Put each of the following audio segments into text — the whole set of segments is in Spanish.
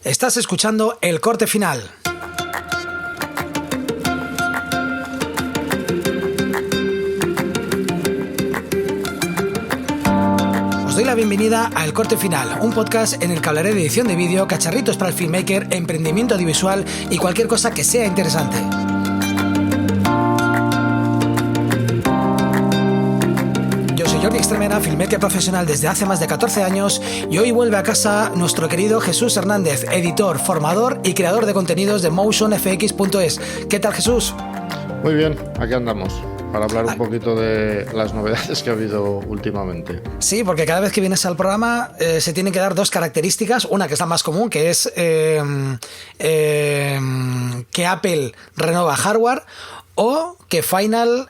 Estás escuchando El Corte Final. Os doy la bienvenida a El Corte Final, un podcast en el que hablaré de edición de vídeo, cacharritos para el filmmaker, emprendimiento audiovisual y cualquier cosa que sea interesante. Jordi Extremera, filmmaker profesional desde hace más de 14 años, y hoy vuelve a casa nuestro querido Jesús Hernández, editor, formador y creador de contenidos de motionfx.es. ¿Qué tal, Jesús? Muy bien, aquí andamos para hablar un poquito de las novedades que ha habido últimamente. Sí, porque cada vez que vienes al programa se tienen que dar dos características. Una que es la más común, que es que Apple renova hardware, o que Final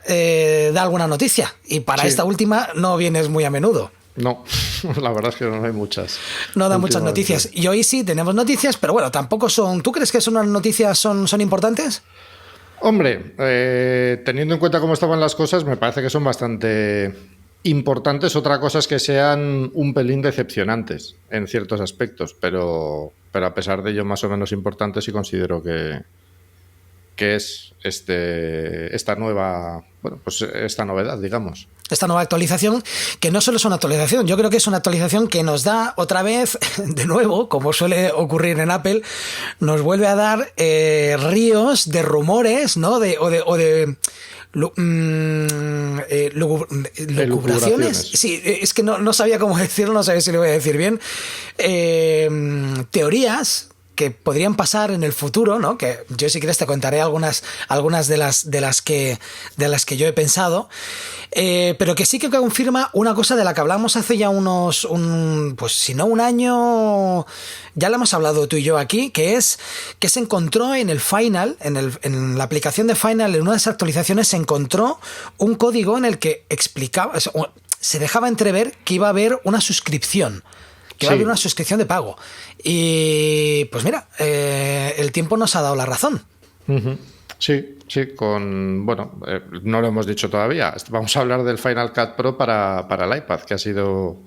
da alguna noticia. Y para esta última no vienes muy a menudo. No, la verdad es que no hay muchas. No da muchas noticias. Y hoy sí tenemos noticias, pero bueno, tampoco son... ¿Tú crees que son unas noticias son importantes? Hombre, teniendo en cuenta cómo estaban las cosas, me parece que son bastante importantes. Otra cosa es que sean un pelín decepcionantes en ciertos aspectos, pero a pesar de ello más o menos importantes, sí considero que es esta nueva, esta novedad, digamos. Esta nueva actualización, que no solo es una actualización, yo creo que es una actualización que nos da otra vez, de nuevo, como suele ocurrir en Apple, nos vuelve a dar ríos de rumores, ¿no? Lucubraciones. Sí, es que no sabía cómo decirlo, no sabía si lo voy a decir bien. Teorías que podrían pasar en el futuro, ¿no? Que yo, si quieres, te contaré algunas de las que yo he pensado, pero que sí que confirma una cosa de la que hablamos hace ya pues si no un año, ya lo hemos hablado tú y yo aquí, que es que se encontró en el Final, en la aplicación de Final, en una de las actualizaciones se encontró un código en el que explicaba, se dejaba entrever que iba a haber una suscripción. Que va a haber una suscripción de pago. Y pues mira, el tiempo nos ha dado la razón. Uh-huh. Sí, no lo hemos dicho todavía. Vamos a hablar del Final Cut Pro para el iPad, que ha sido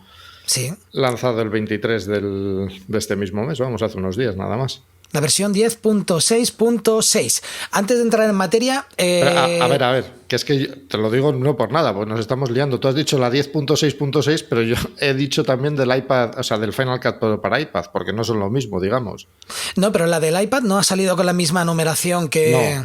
lanzado el 23 de este mismo mes, hace unos días nada más. La versión 10.6.6. Antes de entrar en materia... A ver, que es que te lo digo no por nada, porque nos estamos liando. Tú has dicho la 10.6.6, pero yo he dicho también del iPad, o sea, del Final Cut Pro para iPad, porque no son lo mismo, digamos. No, pero la del iPad no ha salido con la misma numeración que...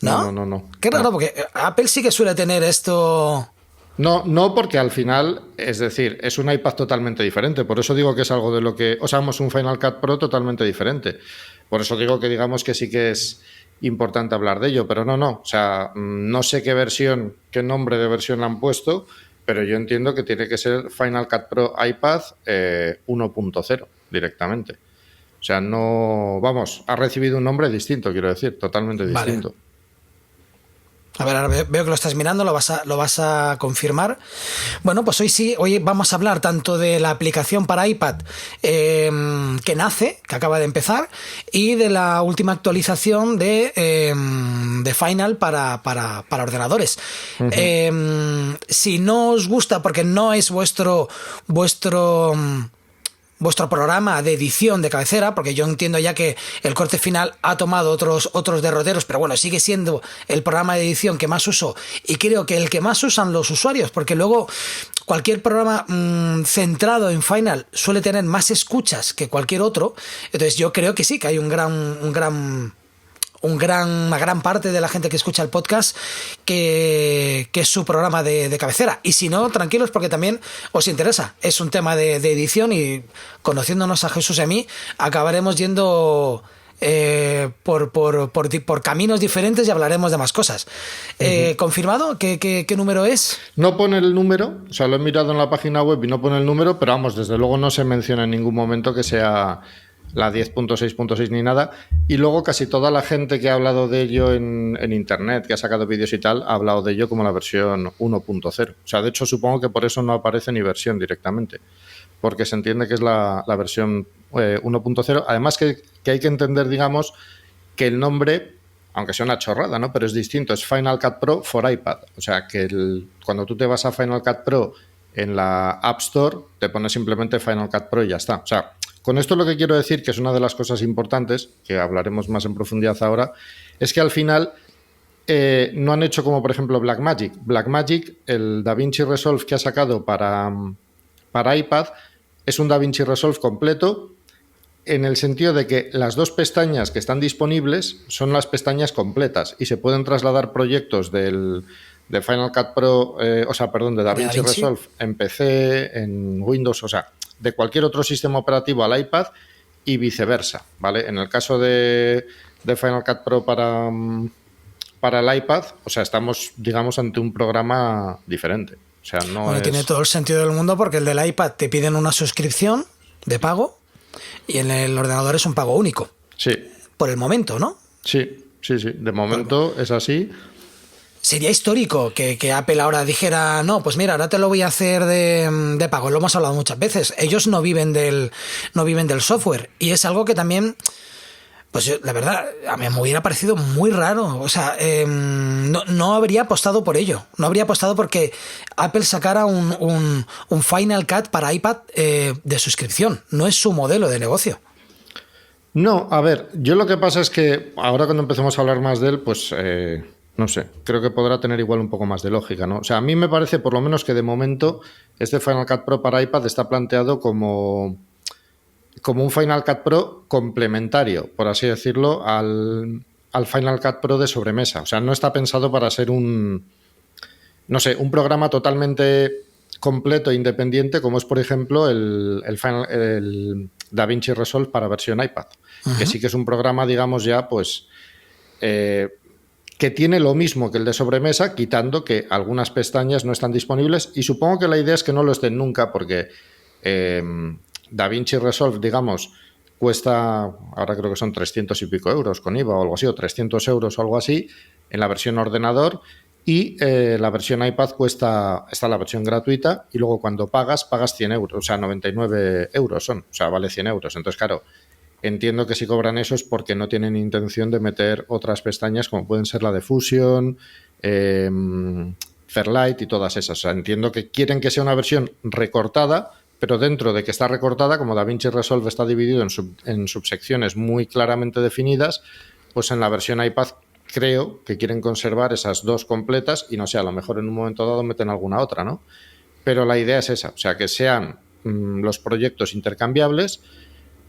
No. Qué raro, porque Apple sí que suele tener esto... No, porque al final, es decir, es un iPad totalmente diferente. Por eso digo que es algo de lo que... es un Final Cut Pro totalmente diferente. Por eso digo que digamos que sí que es importante hablar de ello, pero no. O sea, no sé qué nombre de versión le han puesto, pero yo entiendo que tiene que ser Final Cut Pro iPad 1.0 directamente. O sea, ha recibido un nombre distinto, quiero decir, totalmente distinto. Vale. A ver, ahora veo que lo estás mirando, lo vas a confirmar. Bueno, pues hoy vamos a hablar tanto de la aplicación para iPad que acaba de empezar, y de la última actualización de Final para ordenadores. Uh-huh. Si no os gusta, porque no es vuestro programa de edición de cabecera, porque yo entiendo ya que El Corte Final ha tomado otros derroteros, pero bueno, sigue siendo el programa de edición que más uso, y creo que el que más usan los usuarios, porque luego cualquier programa centrado en Final suele tener más escuchas que cualquier otro. Entonces yo creo que sí, que hay una gran parte de la gente que escucha el podcast que es su programa de cabecera. Y si no, tranquilos, porque también os interesa. Es un tema de edición, y conociéndonos a Jesús y a mí, acabaremos yendo por caminos diferentes y hablaremos de más cosas. Uh-huh. ¿Confirmado? ¿Qué número es? No pone el número, o sea, lo he mirado en la página web y no pone el número, pero desde luego no se menciona en ningún momento que sea la 10.6.6 ni nada. Y luego casi toda la gente que ha hablado de ello en internet, que ha sacado vídeos y tal, ha hablado de ello como la versión 1.0. O sea, de hecho supongo que por eso no aparece ni versión directamente, porque se entiende que es la versión 1.0. Además que hay que entender, digamos, que el nombre, aunque sea una chorrada, ¿no?, pero es distinto, es Final Cut Pro for iPad. O sea, que cuando tú te vas a Final Cut Pro en la App Store, te pones simplemente Final Cut Pro y ya está. O sea, con esto lo que quiero decir, que es una de las cosas importantes, que hablaremos más en profundidad ahora, es que al final no han hecho como, por ejemplo, Blackmagic. Blackmagic, el DaVinci Resolve que ha sacado para iPad, es un DaVinci Resolve completo, en el sentido de que las dos pestañas que están disponibles son las pestañas completas y se pueden trasladar proyectos de Final Cut Pro, de DaVinci Resolve en PC, en Windows, o sea, de cualquier otro sistema operativo al iPad y viceversa, ¿vale? En el caso de Final Cut Pro para el iPad, o sea, estamos, digamos, ante un programa diferente. O sea, tiene todo el sentido del mundo, porque el del iPad te piden una suscripción de pago y en el ordenador es un pago único. Sí. Por el momento, ¿no? Sí. De momento es así. Sería histórico que Apple ahora dijera, no, pues mira, ahora te lo voy a hacer de pago. Lo hemos hablado muchas veces. Ellos no viven del software. Y es algo que también, pues yo, la verdad, a mí me hubiera parecido muy raro. O sea, no habría apostado por ello. No habría apostado porque Apple sacara un Final Cut para iPad de suscripción. No es su modelo de negocio. No, a ver, yo lo que pasa es que ahora cuando empecemos a hablar más de él, pues no sé, creo que podrá tener igual un poco más de lógica, ¿no? O sea, a mí me parece por lo menos que de momento este Final Cut Pro para iPad está planteado como un Final Cut Pro complementario, por así decirlo, al Final Cut Pro de sobremesa. O sea, no está pensado para ser un programa totalmente completo e independiente, como es, por ejemplo, el DaVinci Resolve para versión iPad, que sí que es un programa, digamos, ya, pues, que tiene lo mismo que el de sobremesa, quitando que algunas pestañas no están disponibles, y supongo que la idea es que no lo estén nunca, porque DaVinci Resolve, digamos, cuesta, ahora creo que son 300 y pico euros con IVA o algo así, o 300 euros o algo así, en la versión ordenador, y la versión iPad está la versión gratuita, y luego cuando pagas 100 euros, o sea, 99 euros son, o sea, vale 100 euros. Entonces, claro, entiendo que si cobran eso es porque no tienen intención de meter otras pestañas como pueden ser la de Fusion, Fairlight y todas esas. O sea, entiendo que quieren que sea una versión recortada, pero dentro de que está recortada, como DaVinci Resolve está dividido en subsecciones muy claramente definidas, pues en la versión iPad creo que quieren conservar esas dos completas y no sé, a lo mejor en un momento dado meten alguna otra, ¿no? Pero la idea es esa, o sea, que sean los proyectos intercambiables,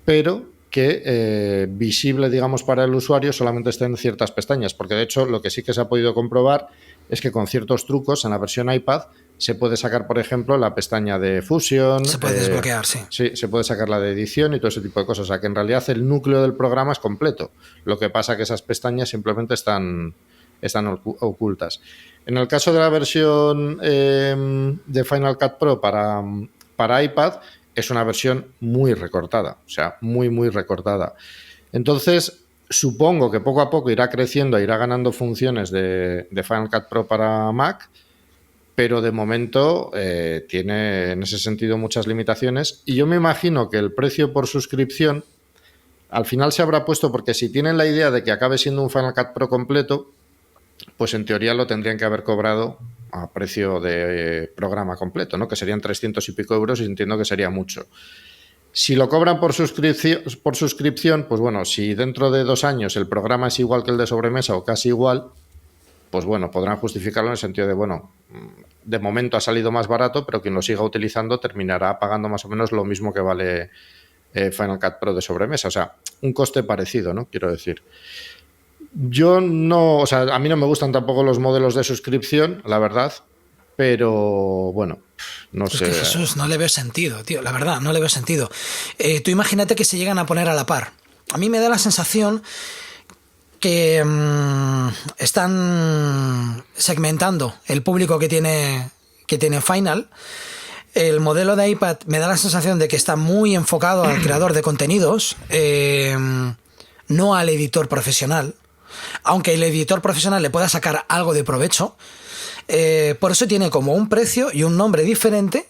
pero que visible, digamos, para el usuario solamente estén en ciertas pestañas, porque de hecho lo que sí que se ha podido comprobar es que con ciertos trucos en la versión iPad se puede sacar, por ejemplo, la pestaña de Fusion. Se puede desbloquear, sí. Sí, se puede sacar la de edición y todo ese tipo de cosas. O sea, que en realidad el núcleo del programa es completo. Lo que pasa es que esas pestañas simplemente están ocultas. En el caso de la versión de Final Cut Pro para iPad, es una versión muy recortada. O sea, muy, muy recortada. Entonces, supongo que poco a poco irá creciendo, irá ganando funciones de Final Cut Pro para Mac, pero de momento tiene en ese sentido muchas limitaciones, y yo me imagino que el precio por suscripción al final se habrá puesto porque si tienen la idea de que acabe siendo un Final Cut Pro completo, pues en teoría lo tendrían que haber cobrado a precio de programa completo, ¿no? Que serían 300 y pico euros, y entiendo que sería mucho. Si lo cobran por suscripción, pues bueno, si dentro de 2 años el programa es igual que el de sobremesa o casi igual, pues bueno, podrán justificarlo en el sentido de, bueno, de momento ha salido más barato, pero quien lo siga utilizando terminará pagando más o menos lo mismo que vale Final Cut Pro de sobremesa. O sea, un coste parecido, ¿no? Quiero decir. Yo no, o sea, a mí no me gustan tampoco los modelos de suscripción, la verdad, pero bueno, no sé. Es que Jesús, no le veo sentido, tío, la verdad, no le veo sentido. Tú imagínate que se llegan a poner a la par. A mí me da la sensación que están segmentando el público que tiene Final. El modelo de iPad me da la sensación de que está muy enfocado al creador de contenidos, no al editor profesional, aunque el editor profesional le pueda sacar algo de provecho. Por eso tiene como un precio y un nombre diferente,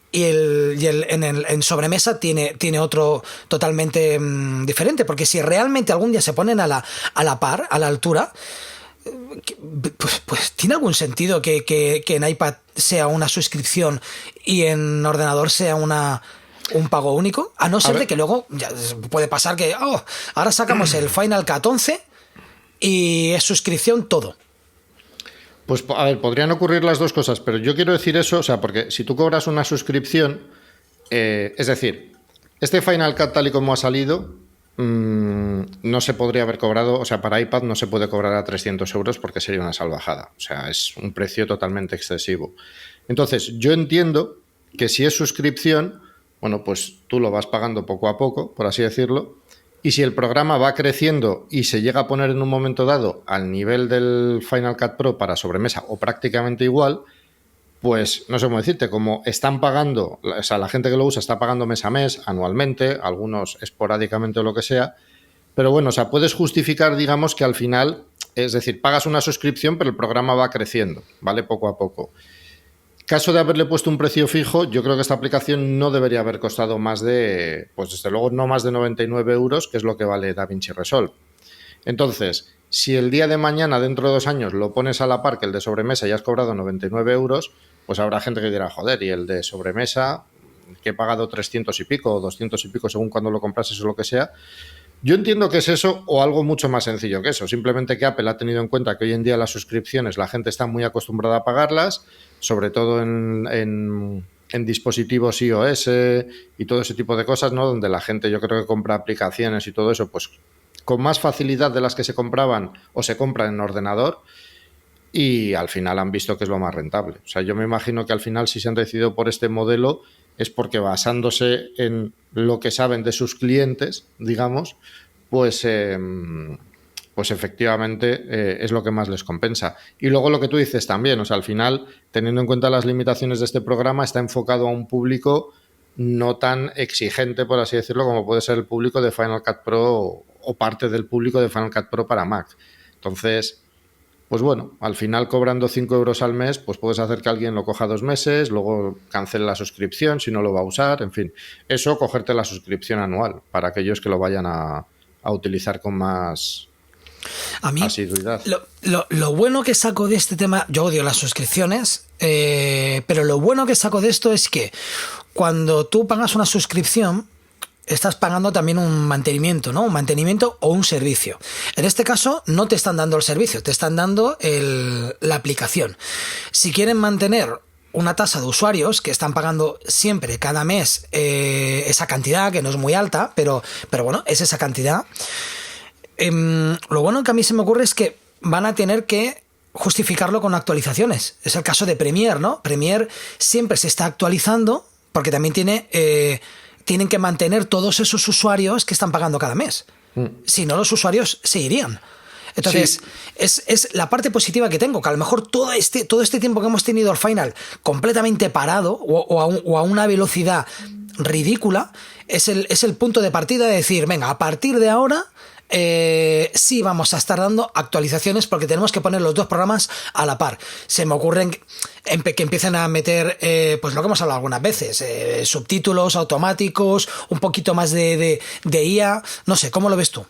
y en sobremesa tiene otro totalmente diferente, porque si realmente algún día se ponen a la par, a la altura, pues tiene algún sentido que en iPad sea una suscripción y en ordenador sea una un pago único, a no ser de que luego ya puede pasar que ahora sacamos el Final Cut 11 y es suscripción todo. Pues a ver, podrían ocurrir las dos cosas, pero yo quiero decir eso, o sea, porque si tú cobras una suscripción, es decir, este Final Cut tal y como ha salido, no se podría haber cobrado, o sea, para iPad no se puede cobrar a 300 euros porque sería una salvajada, o sea, es un precio totalmente excesivo. Entonces, yo entiendo que si es suscripción, bueno, pues tú lo vas pagando poco a poco, por así decirlo, y si el programa va creciendo y se llega a poner en un momento dado al nivel del Final Cut Pro para sobremesa o prácticamente igual, pues no sé cómo decirte, como están pagando, o sea, la gente que lo usa está pagando mes a mes, anualmente, algunos esporádicamente o lo que sea, pero bueno, o sea, puedes justificar, digamos, que al final, es decir, pagas una suscripción, pero el programa va creciendo, ¿vale? Poco a poco. Caso de haberle puesto un precio fijo, yo creo que esta aplicación no debería haber costado más de, pues desde luego no más de 99 euros, que es lo que vale DaVinci Resolve. Entonces, si el día de mañana, dentro de 2 años, lo pones a la par que el de sobremesa y has cobrado 99 euros, pues habrá gente que dirá, joder, y el de sobremesa, que he pagado 300 y pico o 200 y pico según cuando lo comprases o lo que sea. Yo entiendo que es eso o algo mucho más sencillo que eso. Simplemente que Apple ha tenido en cuenta que hoy en día las suscripciones la gente está muy acostumbrada a pagarlas, sobre todo en dispositivos iOS y todo ese tipo de cosas, ¿no? Donde la gente yo creo que compra aplicaciones y todo eso, pues con más facilidad de las que se compraban o se compran en ordenador, y al final han visto que es lo más rentable. O sea, yo me imagino que al final si se han decidido por este modelo es porque basándose en lo que saben de sus clientes, digamos, pues efectivamente es lo que más les compensa. Y luego lo que tú dices también, o sea, al final, teniendo en cuenta las limitaciones de este programa, está enfocado a un público no tan exigente, por así decirlo, como puede ser el público de Final Cut Pro o parte del público de Final Cut Pro para Mac. Entonces, pues bueno, al final cobrando 5 euros al mes, pues puedes hacer que alguien lo coja 2 meses, luego cancele la suscripción si no lo va a usar, en fin. Eso, cogerte la suscripción anual para aquellos que lo vayan a utilizar con más a mí, asiduidad. Lo bueno que saco de este tema, yo odio las suscripciones, pero lo bueno que saco de esto es que cuando tú pagas una suscripción, estás pagando también un mantenimiento, ¿no? Un mantenimiento o un servicio. En este caso, no te están dando el servicio, te están dando la aplicación. Si quieren mantener una tasa de usuarios que están pagando siempre, cada mes, esa cantidad, que no es muy alta, pero bueno, es esa cantidad. Lo bueno que a mí se me ocurre es que van a tener que justificarlo con actualizaciones. Es el caso de Premiere, ¿no? Premiere siempre se está actualizando porque también tienen que mantener todos esos usuarios que están pagando cada mes. Si no, los usuarios se irían. Entonces, sí, es la parte positiva que tengo, que a lo mejor todo este tiempo que hemos tenido el Final completamente parado o a una velocidad ridícula, es el punto de partida de decir, venga, a partir de ahora sí vamos a estar dando actualizaciones porque tenemos que poner los dos programas a la par. Se me ocurren que empiecen a meter pues lo que hemos hablado algunas veces, subtítulos automáticos, un poquito más de IA, no sé, ¿cómo lo ves tú?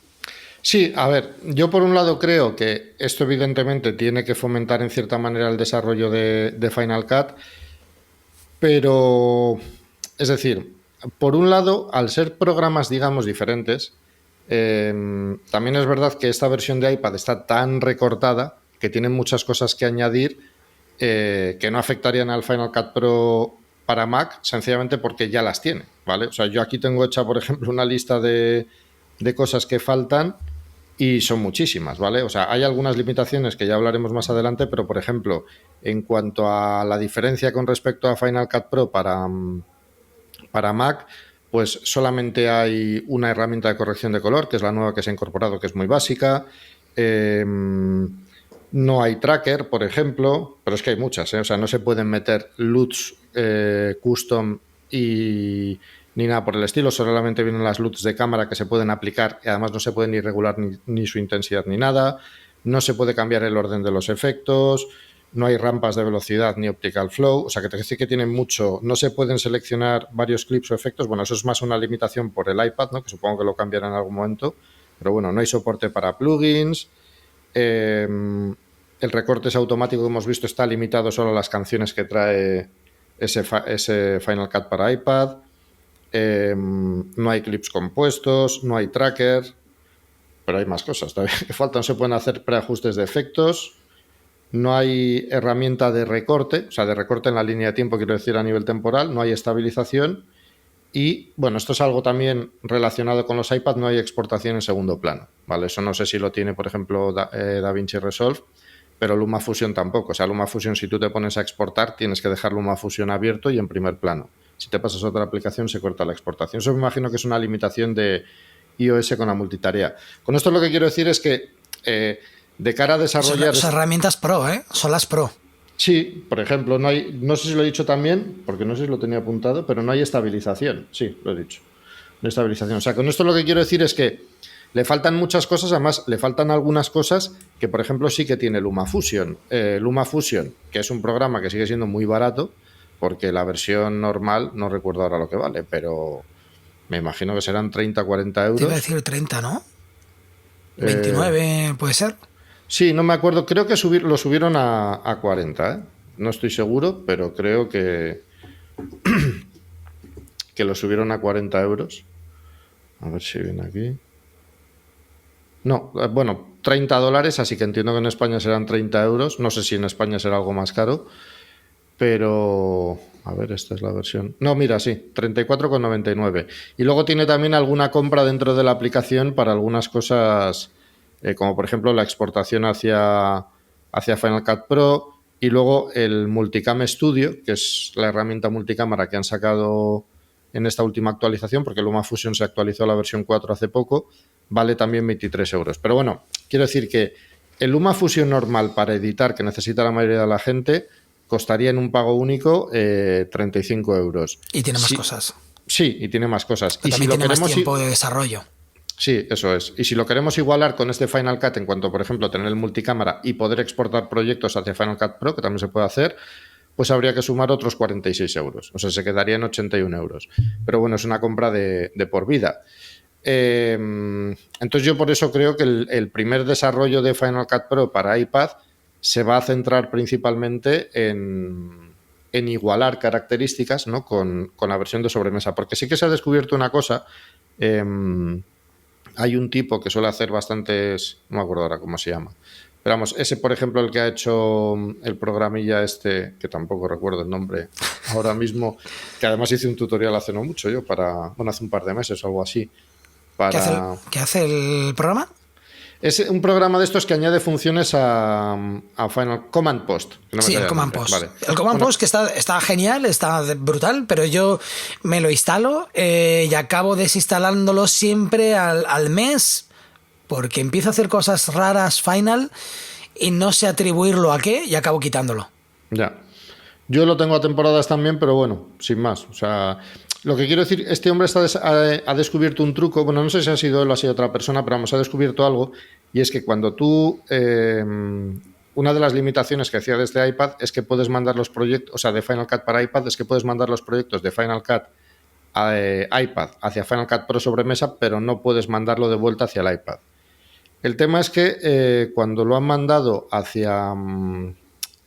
Sí, a ver, yo por un lado creo que esto evidentemente tiene que fomentar en cierta manera el desarrollo de Final Cut, pero es decir, por un lado, al ser programas digamos diferentes, también es verdad que esta versión de iPad está tan recortada que tiene muchas cosas que añadir que no afectarían al Final Cut Pro para Mac, sencillamente porque ya las tiene, ¿vale? O sea, yo aquí tengo hecha, por ejemplo, una lista de cosas que faltan y son muchísimas, ¿vale? O sea, hay algunas limitaciones que ya hablaremos más adelante, pero, por ejemplo, en cuanto a la diferencia con respecto a Final Cut Pro para Mac, pues solamente hay una herramienta de corrección de color, que es la nueva que se ha incorporado, que es muy básica. No hay tracker, por ejemplo, pero es que hay muchas, ¿eh? O sea, no se pueden meter LUTs custom ni nada por el estilo, solamente vienen las LUTs de cámara que se pueden aplicar y además no se puede ni regular ni su intensidad ni nada, no se puede cambiar el orden de los efectos, no hay rampas de velocidad ni optical flow, o sea que te decir que tienen mucho, no se pueden seleccionar varios clips o efectos, bueno, eso es más una limitación por el iPad, ¿no? Que supongo que lo cambiarán en algún momento, pero bueno, no hay soporte para plugins, el recorte automático que hemos visto está limitado solo a las canciones que trae ese Final Cut para iPad. no hay clips compuestos, no hay tracker, pero hay más cosas todavía que faltan. No se pueden hacer preajustes de efectos, no hay herramienta de recorte, o sea, de recorte en la línea de tiempo, quiero decir, a nivel temporal, no hay estabilización y, bueno, esto es algo también relacionado con los iPad, no hay exportación en segundo plano, ¿vale? Eso no sé si lo tiene, por ejemplo, DaVinci Resolve, pero LumaFusion tampoco. O sea, LumaFusion, si tú te pones a exportar, tienes que dejar LumaFusion abierto y en primer plano. Si te pasas a otra aplicación, se corta la exportación. Eso me imagino que es una limitación de iOS con la multitarea. Con esto lo que quiero decir es que de cara a desarrollar... Son herramientas pro, ¿eh? Son las pro. Sí, por ejemplo, no sé si lo he dicho también, porque no sé si lo tenía apuntado, pero no hay estabilización. Sí, lo he dicho. No hay estabilización. O sea, con esto lo que quiero decir es que le faltan muchas cosas, además le faltan algunas cosas que, por ejemplo, sí que tiene LumaFusion. LumaFusion, que es un programa que sigue siendo muy barato, porque la versión normal, no recuerdo ahora lo que vale, pero me imagino que serán 30, 40 euros. Te iba a decir 30, ¿no? 29, puede ser. Sí, no me acuerdo. Creo que lo subieron a 40, ¿eh? No estoy seguro, pero creo que lo subieron a 40 euros. A ver si viene aquí. No, bueno, $30, así que entiendo que en España serán 30 euros. No sé si en España será algo más caro, pero... A ver, esta es la versión. No, mira, sí, 34,99. Y luego tiene también alguna compra dentro de la aplicación para algunas cosas, como por ejemplo la exportación hacia Final Cut Pro y luego el Multicam Studio, que es la herramienta multicámara que han sacado en esta última actualización, porque LumaFusion se actualizó a la versión 4 hace poco, vale también 23 euros. Pero bueno, quiero decir que el LumaFusion normal para editar, que necesita la mayoría de la gente, costaría en un pago único 35 euros. Y tiene más cosas. Sí, y tiene más cosas. Pero y también si tiene más tiempo de desarrollo. Sí, eso es. Y si lo queremos igualar con este Final Cut en cuanto, por ejemplo, tener el multicámara y poder exportar proyectos hacia Final Cut Pro, que también se puede hacer, pues habría que sumar otros 46 euros. O sea, se quedaría en 81 euros. Pero bueno, es una compra de por vida. Entonces yo por eso creo que el primer desarrollo de Final Cut Pro para iPad se va a centrar principalmente en igualar características, ¿no? con la versión de sobremesa. Porque sí que se ha descubierto una cosa. Hay un tipo que suele hacer bastantes... No me acuerdo ahora cómo se llama. Pero vamos, ese, por ejemplo, el que ha hecho el programilla este, que tampoco recuerdo el nombre ahora mismo, que además hice un tutorial hace no mucho yo, hace un par de meses o algo así. ¿Qué hace el programa? Es un programa de estos que añade funciones a Final Command Post. No sí, el Command Post. Vale. El Command Post que está genial, está brutal, pero yo me lo instalo y acabo desinstalándolo siempre al mes porque empiezo a hacer cosas raras Final y no sé atribuirlo a qué y acabo quitándolo. Ya. Yo lo tengo a temporadas también, pero bueno, sin más. O sea, lo que quiero decir, este hombre ha descubierto un truco. Bueno, no sé si ha sido él o ha sido otra persona, pero vamos, ha descubierto algo. Y es que cuando tú... una de las limitaciones que hacía desde iPad es que puedes mandar los proyectos, o sea, de Final Cut para iPad, es que puedes mandar los proyectos de Final Cut a iPad hacia Final Cut Pro sobremesa, pero no puedes mandarlo de vuelta hacia el iPad. El tema es que cuando lo han mandado hacia...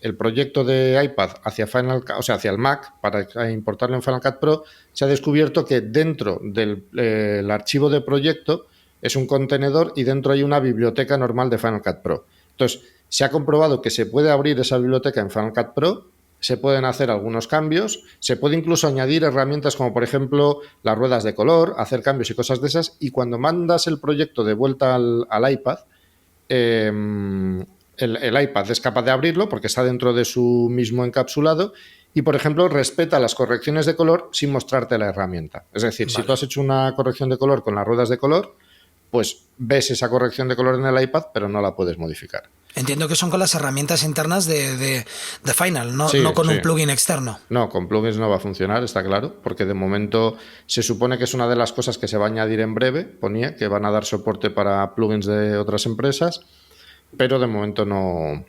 el proyecto de iPad hacia hacia el Mac para importarlo en Final Cut Pro, se ha descubierto que dentro del archivo de proyecto es un contenedor y dentro hay una biblioteca normal de Final Cut Pro. Entonces, se ha comprobado que se puede abrir esa biblioteca en Final Cut Pro, se pueden hacer algunos cambios, se puede incluso añadir herramientas como, por ejemplo, las ruedas de color, hacer cambios y cosas de esas, y cuando mandas el proyecto de vuelta al iPad, el iPad es capaz de abrirlo porque está dentro de su mismo encapsulado y, por ejemplo, respeta las correcciones de color sin mostrarte la herramienta. Es decir, vale. Si tú has hecho una corrección de color con las ruedas de color, pues ves esa corrección de color en el iPad, pero no la puedes modificar. Entiendo que son con las herramientas internas de Final, no con un plugin externo. No, con plugins no va a funcionar, está claro, porque de momento se supone que es una de las cosas que se va a añadir en breve, ponía que van a dar soporte para plugins de otras empresas, pero de momento no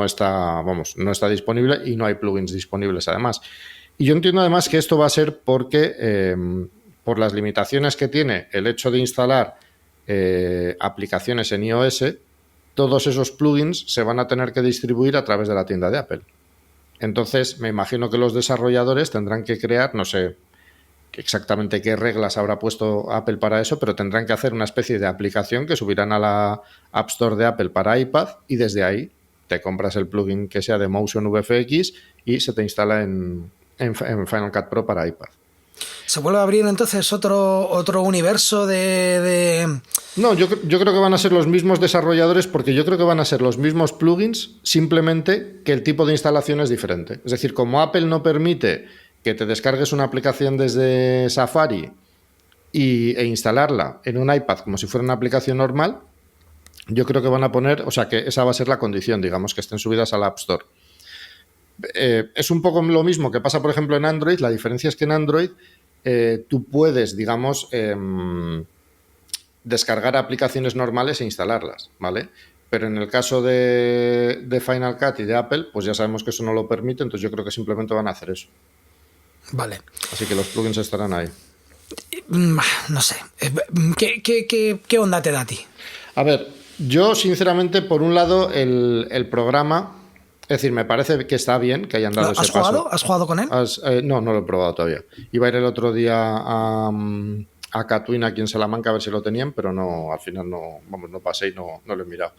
está disponible y no hay plugins disponibles además. Y yo entiendo además que esto va a ser porque por las limitaciones que tiene el hecho de instalar aplicaciones en iOS, todos esos plugins se van a tener que distribuir a través de la tienda de Apple. Entonces, me imagino que los desarrolladores tendrán que crear, no sé, exactamente qué reglas habrá puesto Apple para eso, pero tendrán que hacer una especie de aplicación que subirán a la App Store de Apple para iPad y desde ahí te compras el plugin que sea de Motion VFX y se te instala en Final Cut Pro para iPad. ¿Se vuelve a abrir entonces otro universo de... No, yo creo que van a ser los mismos desarrolladores porque yo creo que van a ser los mismos plugins, simplemente que el tipo de instalación es diferente. Es decir, como Apple no permite que te descargues una aplicación desde Safari e instalarla en un iPad como si fuera una aplicación normal, yo creo que van a poner, o sea, que esa va a ser la condición, digamos, que estén subidas a la App Store. Es un poco lo mismo que pasa, por ejemplo, en Android. La diferencia es que en Android tú puedes, digamos, descargar aplicaciones normales e instalarlas, ¿vale? Pero en el caso de Final Cut y de Apple, pues ya sabemos que eso no lo permite, entonces yo creo que simplemente van a hacer eso. Vale. Así que los plugins estarán ahí. No sé. ¿Qué onda te da a ti? A ver, yo sinceramente, por un lado, el programa, es decir, me parece que está bien que hayan dado ese paso. ¿Jugado? ¿Has jugado con él? No lo he probado todavía. Iba a ir el otro día a Catwin, aquí en Salamanca, a ver si lo tenían, pero no, al final no pasé y no lo he mirado.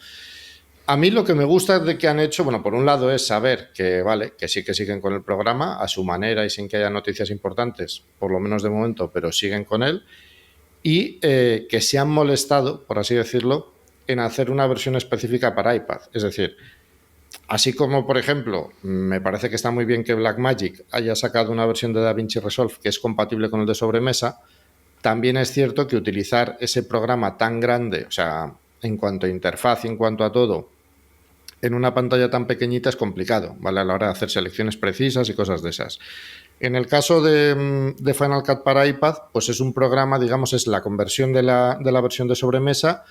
A mí lo que me gusta de que han hecho, bueno, por un lado es saber que, vale, que sí que siguen con el programa a su manera y sin que haya noticias importantes, por lo menos de momento, pero siguen con él, y que se han molestado, por así decirlo, en hacer una versión específica para iPad. Es decir, así como, por ejemplo, me parece que está muy bien que Blackmagic haya sacado una versión de DaVinci Resolve que es compatible con el de sobremesa, también es cierto que utilizar ese programa tan grande, o sea, en cuanto a interfaz y en cuanto a todo, en una pantalla tan pequeñita es complicado, ¿vale? A la hora de hacer selecciones precisas y cosas de esas. En el caso de Final Cut para iPad, pues es un programa, digamos, es la conversión de la versión de sobremesa,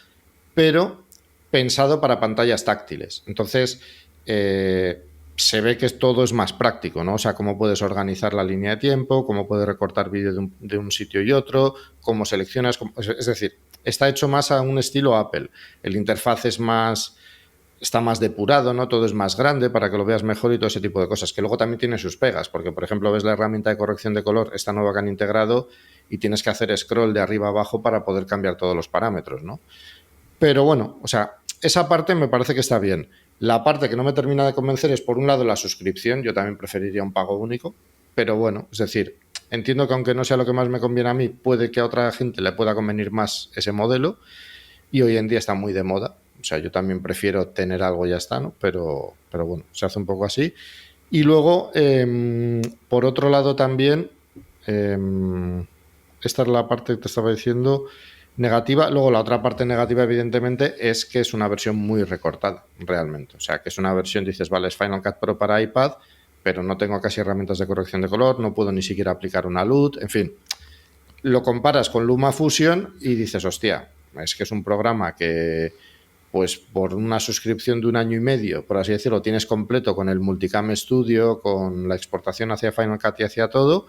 pero pensado para pantallas táctiles. Entonces, se ve que todo es más práctico, ¿no? O sea, cómo puedes organizar la línea de tiempo, cómo puedes recortar vídeo de un sitio y otro, cómo seleccionas... Es decir, está hecho más a un estilo Apple. El interfaz está más depurado, ¿no? Todo es más grande para que lo veas mejor y todo ese tipo de cosas, que luego también tiene sus pegas, porque, por ejemplo, ves la herramienta de corrección de color, esta nueva que han integrado, y tienes que hacer scroll de arriba a abajo para poder cambiar todos los parámetros, ¿no? Pero bueno, o sea, esa parte me parece que está bien. La parte que no me termina de convencer es, por un lado, la suscripción. Yo también preferiría un pago único, pero bueno, es decir, entiendo que aunque no sea lo que más me conviene a mí, puede que a otra gente le pueda convenir más ese modelo, y hoy en día está muy de moda. O sea, yo también prefiero tener algo y ya está, ¿no? Pero bueno, se hace un poco así. Y luego, por otro lado también, esta es la parte que te estaba diciendo, negativa. Luego la otra parte negativa, evidentemente, es que es una versión muy recortada, realmente. O sea, que es una versión, dices, vale, es Final Cut Pro para iPad, pero no tengo casi herramientas de corrección de color, no puedo ni siquiera aplicar una LUT, en fin. Lo comparas con LumaFusion y dices, hostia, es que es un programa que, pues por una suscripción de 1 año y medio, por así decirlo, tienes completo con el Multicam Studio, con la exportación hacia Final Cut y hacia todo,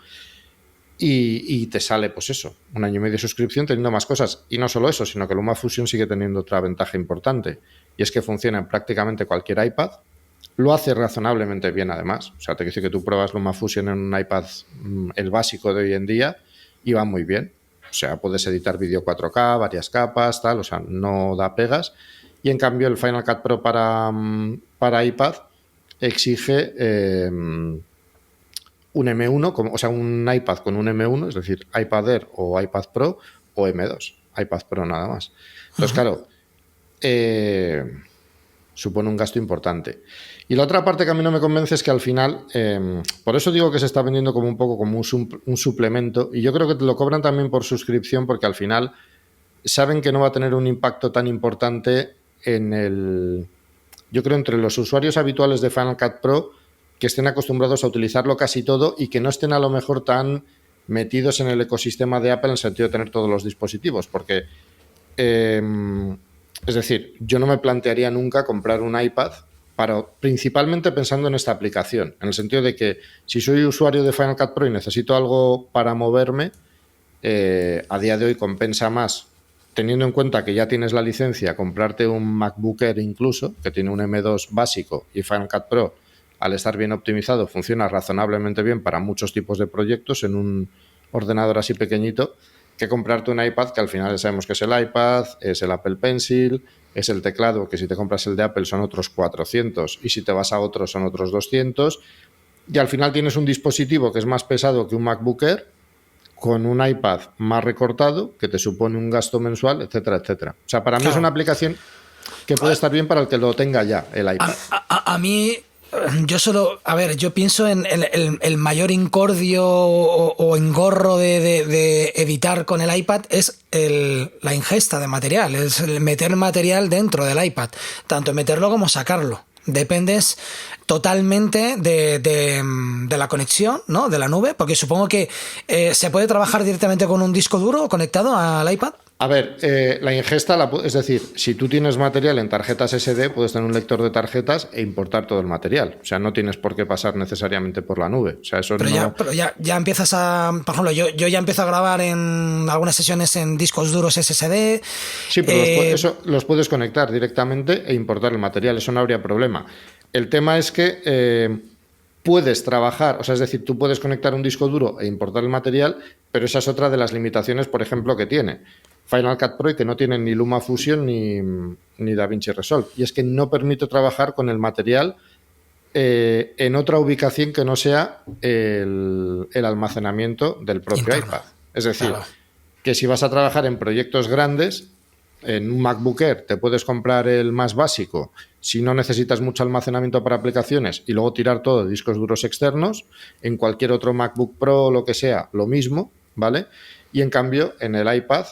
y te sale, pues eso, 1 año y medio de suscripción teniendo más cosas. Y no solo eso, sino que LumaFusion sigue teniendo otra ventaja importante, y es que funciona en prácticamente cualquier iPad. Lo hace razonablemente bien, además. O sea, te dice que tú pruebas LumaFusion en un iPad, el básico de hoy en día, y va muy bien. O sea, puedes editar vídeo 4K, varias capas, tal, o sea, no da pegas. Y en cambio el Final Cut Pro para iPad exige un M1, o sea, un iPad con un M1, es decir, iPad Air o iPad Pro o M2, iPad Pro nada más. Entonces, claro, supone un gasto importante. Y la otra parte que a mí no me convence es que al final, por eso digo que se está vendiendo como un poco como un suplemento, y yo creo que te lo cobran también por suscripción, porque al final saben que no va a tener un impacto tan importante yo creo, entre los usuarios habituales de Final Cut Pro, que estén acostumbrados a utilizarlo casi todo y que no estén a lo mejor tan metidos en el ecosistema de Apple en el sentido de tener todos los dispositivos, porque es decir, yo no me plantearía nunca comprar un iPad principalmente pensando en esta aplicación, en el sentido de que si soy usuario de Final Cut Pro y necesito algo para moverme, a día de hoy compensa más, teniendo en cuenta que ya tienes la licencia, comprarte un MacBook Air incluso, que tiene un M2 básico, y Final Cut Pro, al estar bien optimizado, funciona razonablemente bien para muchos tipos de proyectos en un ordenador así pequeñito, que comprarte un iPad, que al final ya sabemos que es el iPad, es el Apple Pencil, es el teclado, que si te compras el de Apple son otros 400 y si te vas a otro son otros 200, y al final tienes un dispositivo que es más pesado que un MacBook Air, con un iPad más recortado, que te supone un gasto mensual, etcétera, etcétera. O sea, para mí es una aplicación que puede estar bien para el que lo tenga ya, el iPad. A mí, yo pienso en el mayor incordio o engorro de editar con el iPad es la ingesta de material, es el meter material dentro del iPad, tanto meterlo como sacarlo. Dependes totalmente de la conexión, ¿no? De la nube, porque supongo que se puede trabajar directamente con un disco duro conectado al iPad. A ver, la ingesta, es decir, si tú tienes material en tarjetas SD, puedes tener un lector de tarjetas e importar todo el material. O sea, no tienes por qué pasar necesariamente por la nube. O sea, eso pero ya empiezas a... Por ejemplo, yo ya empiezo a grabar en algunas sesiones en discos duros SSD. Sí, pero eso los puedes conectar directamente e importar el material. Eso no habría problema. El tema es que puedes trabajar, o sea, es decir, tú puedes conectar un disco duro e importar el material, pero esa es otra de las limitaciones, por ejemplo, que tiene Final Cut Pro y que no tiene ni LumaFusion ni DaVinci Resolve. Y es que no permite trabajar con el material en otra ubicación que no sea el almacenamiento del propio iPad. Es decir, que si vas a trabajar en proyectos grandes, en un MacBook Air te puedes comprar el más básico si no necesitas mucho almacenamiento para aplicaciones y luego tirar todo de discos duros externos. En cualquier otro MacBook Pro o lo que sea, lo mismo, ¿vale? Y en cambio, en el iPad,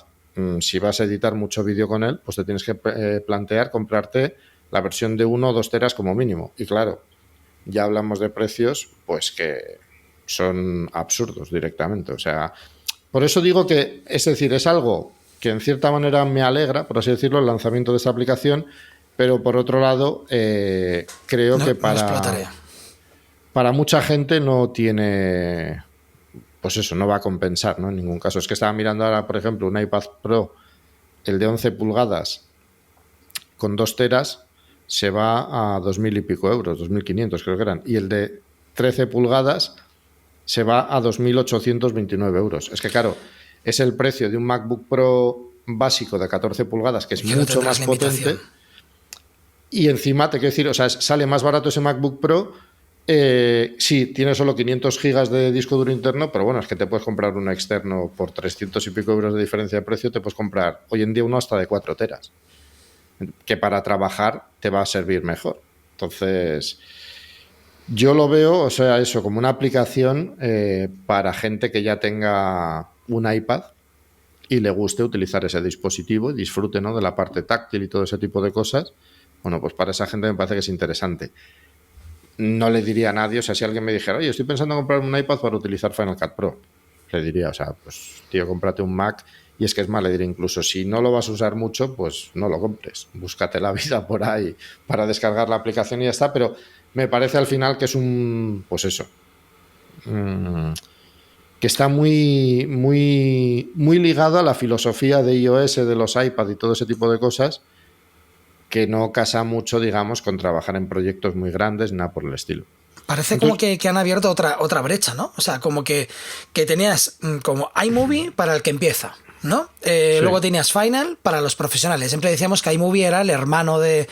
si vas a editar mucho vídeo con él, pues te tienes que plantear comprarte la versión de 1 o 2 teras como mínimo. Y claro, ya hablamos de precios, pues que son absurdos directamente. O sea, por eso digo que, es decir, es algo que en cierta manera me alegra, por así decirlo, el lanzamiento de esta aplicación, pero por otro lado creo que para mucha gente no tiene, pues eso, no va a compensar, ¿no? En ningún caso. Es que estaba mirando ahora, por ejemplo, un iPad Pro, el de 11 pulgadas con 2 teras, se va a 2.000 y pico euros, 2.500 creo que eran, y el de 13 pulgadas se va a 2.829 euros. Es que claro, es el precio de un MacBook Pro básico de 14 pulgadas, que es mucho más potente. Y encima, te quiero decir, o sea, sale más barato ese MacBook Pro. Sí, tiene solo 500 gigas de disco duro interno, pero bueno, es que te puedes comprar uno externo por 300 y pico euros de diferencia de precio. Te puedes comprar hoy en día uno hasta de 4 teras, que para trabajar te va a servir mejor. Entonces, yo lo veo, o sea, eso, como una aplicación para gente que ya tenga un iPad y le guste utilizar ese dispositivo y disfrute, ¿no?, de la parte táctil y todo ese tipo de cosas. Bueno, pues para esa gente me parece que es interesante. No le diría a nadie, o sea, si alguien me dijera, oye, estoy pensando en comprar un iPad para utilizar Final Cut Pro, le diría, o sea, pues tío, cómprate un Mac. Y es que es más, le diré incluso, si no lo vas a usar mucho, pues no lo compres, búscate la vida por ahí para descargar la aplicación y ya está. Pero me parece al final que es un, pues eso, que está muy, muy, muy ligado a la filosofía de iOS, de los iPad y todo ese tipo de cosas, que no casa mucho, digamos, con trabajar en proyectos muy grandes, nada por el estilo. Parece como que han abierto otra brecha, ¿no? O sea, como que tenías como iMovie para el que empieza, ¿no? Sí. Luego tenías Final para los profesionales. Siempre decíamos que iMovie era el hermano de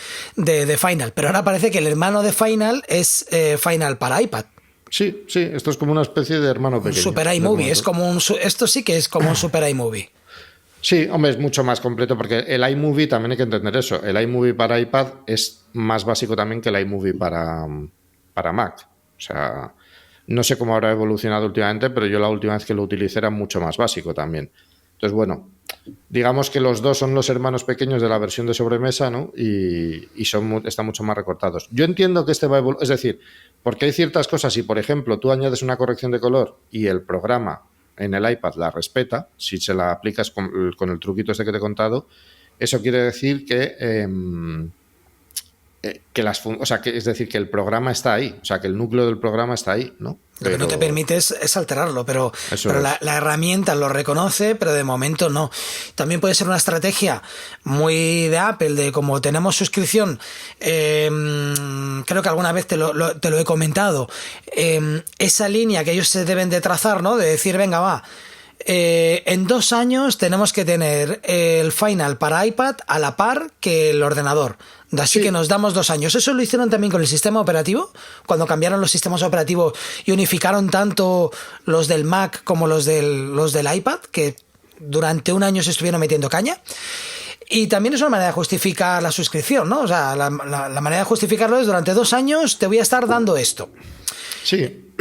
Final, pero ahora parece que el hermano de Final es Final para iPad. Sí, esto es como una especie de hermano pequeño. Un super iMovie, es como esto sí que es como un super iMovie. Sí, hombre, es mucho más completo porque el iMovie también hay que entender eso. El iMovie para iPad es más básico también que el iMovie para Mac. O sea, no sé cómo habrá evolucionado últimamente, pero yo la última vez que lo utilicé era mucho más básico también. Entonces, bueno, digamos que los dos son los hermanos pequeños de la versión de sobremesa, ¿no? Y están mucho más recortados. Yo entiendo que este va a evolucionar, es decir, porque hay ciertas cosas, si por ejemplo tú añades una corrección de color y el programa en el iPad la respeta, si se la aplicas con el truquito este que te he contado, eso quiere decir que es decir, que el programa está ahí, o sea, que el núcleo del programa está ahí, ¿no? Lo que no te permite es alterarlo, pero la herramienta lo reconoce, pero de momento no. También puede ser una estrategia muy de Apple, de como tenemos suscripción, creo que alguna vez te lo he comentado, esa línea que ellos se deben de trazar, ¿no? De decir, venga, va, En 2 años tenemos que tener el Final para iPad a la par que el ordenador. Así que nos damos 2 años. Eso lo hicieron también con el sistema operativo, cuando cambiaron los sistemas operativos y unificaron tanto los del Mac como los del iPad, que durante 1 año se estuvieron metiendo caña. Y también es una manera de justificar la suscripción, ¿no? O sea, la manera de justificarlo es durante 2 años te voy a estar dando esto. Sí.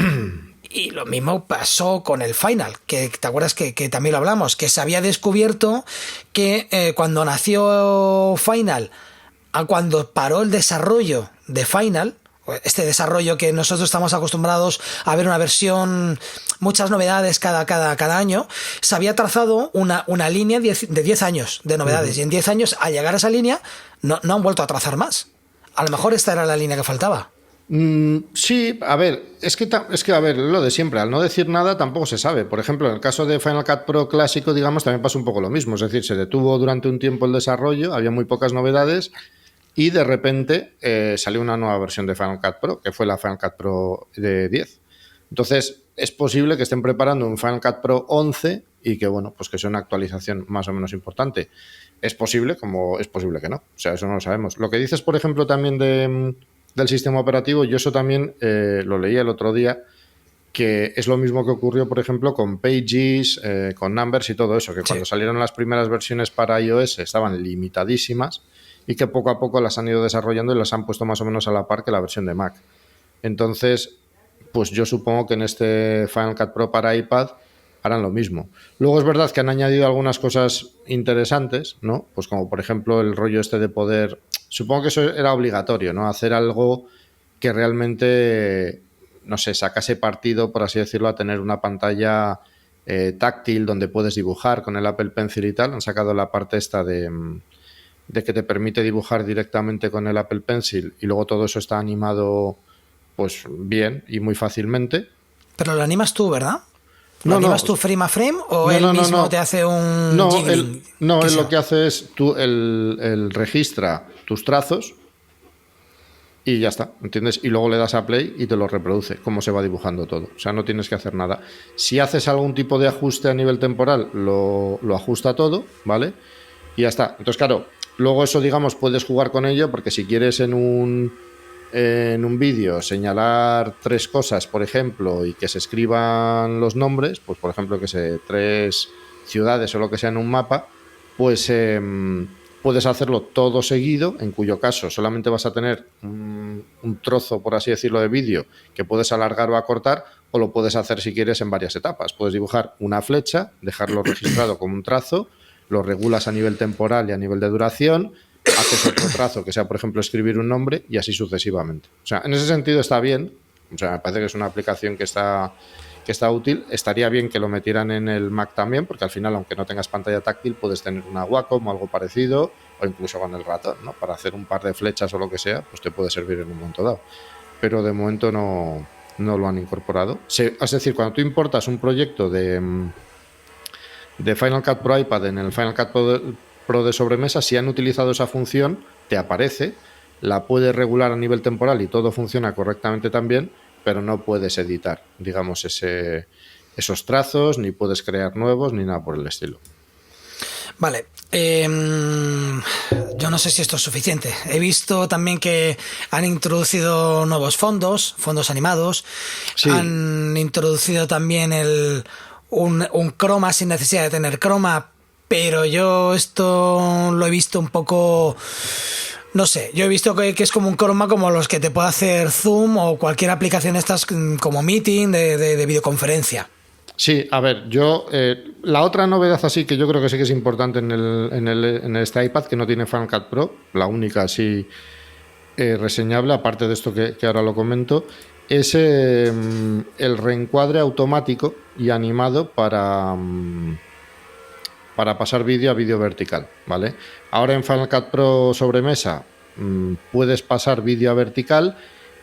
Y lo mismo pasó con el Final, que te acuerdas que también lo hablamos, que se había descubierto que cuando nació Final, a cuando paró el desarrollo de Final, este desarrollo que nosotros estamos acostumbrados a ver una versión, muchas novedades cada año, se había trazado una línea de 10 años de novedades. Y en 10 años, al llegar a esa línea, no han vuelto a trazar más. A lo mejor esta era la línea que faltaba. Sí, a ver, es que a ver, lo de siempre, al no decir nada tampoco se sabe. Por ejemplo, en el caso de Final Cut Pro clásico, digamos, también pasó un poco lo mismo. Es decir, se detuvo durante un tiempo el desarrollo, había muy pocas novedades y de repente salió una nueva versión de Final Cut Pro, que fue la Final Cut Pro de 10. Entonces, es posible que estén preparando un Final Cut Pro 11 y que, bueno, pues que sea una actualización más o menos importante. Es posible, como es posible que no. O sea, eso no lo sabemos. Lo que dices, por ejemplo, también del sistema operativo, yo eso también lo leí el otro día, que es lo mismo que ocurrió, por ejemplo, con Pages, con Numbers y todo eso, que cuando salieron las primeras versiones para iOS estaban limitadísimas y que poco a poco las han ido desarrollando y las han puesto más o menos a la par que la versión de Mac. Entonces, pues yo supongo que en este Final Cut Pro para iPad harán lo mismo. Luego es verdad que han añadido algunas cosas interesantes, ¿no? Pues como por ejemplo el rollo este de poder... Supongo que eso era obligatorio, ¿no? Hacer algo que realmente, no sé, sacase partido, por así decirlo, a tener una pantalla táctil donde puedes dibujar con el Apple Pencil y tal. Han sacado la parte esta de que te permite dibujar directamente con el Apple Pencil y luego todo eso está animado pues bien y muy fácilmente. Pero lo animas tú, ¿verdad? ¿Lo animas tú frame a frame o él mismo te hace un jiggling? Él lo que hace es él registra tus trazos y ya está, ¿entiendes? Y luego le das a play y te lo reproduce, cómo se va dibujando todo. O sea, no tienes que hacer nada. Si haces algún tipo de ajuste a nivel temporal, lo ajusta todo, ¿vale? Y ya está. Entonces, claro, luego eso, digamos, puedes jugar con ello porque si quieres en un vídeo señalar 3 cosas, por ejemplo, y que se escriban los nombres, pues por ejemplo, que sé, 3 ciudades o lo que sea en un mapa, pues puedes hacerlo todo seguido, en cuyo caso solamente vas a tener un trozo, por así decirlo, de vídeo que puedes alargar o acortar, o lo puedes hacer si quieres en varias etapas. Puedes dibujar una flecha, dejarlo registrado como un trazo, lo regulas a nivel temporal y a nivel de duración, haces otro trazo que sea, por ejemplo, escribir un nombre y así sucesivamente. O sea, en ese sentido está bien. O sea, me parece que es una aplicación que está útil. Estaría bien que lo metieran en el Mac también, porque al final, aunque no tengas pantalla táctil, puedes tener una Wacom o algo parecido, o incluso con el ratón, ¿no? Para hacer un par de flechas o lo que sea, pues te puede servir en un momento dado. Pero de momento no lo han incorporado. Es decir, cuando tú importas un proyecto de Final Cut Pro iPad en el Final Cut Pro de sobremesa, si han utilizado esa función, te aparece, la puedes regular a nivel temporal y todo funciona correctamente también, pero no puedes editar, digamos, esos trazos, ni puedes crear nuevos, ni nada por el estilo. Vale, yo no sé si esto es suficiente. He visto también que han introducido nuevos fondos animados, sí. Han introducido también un croma sin necesidad de tener croma, pero yo esto lo he visto un poco... No sé, yo he visto que es como un croma como los que te puede hacer Zoom o cualquier aplicación estas como Meeting de videoconferencia. Sí, a ver, la otra novedad así que yo creo que sí que es importante en este iPad que no tiene Final Cut Pro, la única así reseñable, aparte de esto que ahora lo comento, es el reencuadre automático y animado para pasar vídeo a vídeo vertical, ¿vale? Ahora en Final Cut Pro sobremesa puedes pasar vídeo a vertical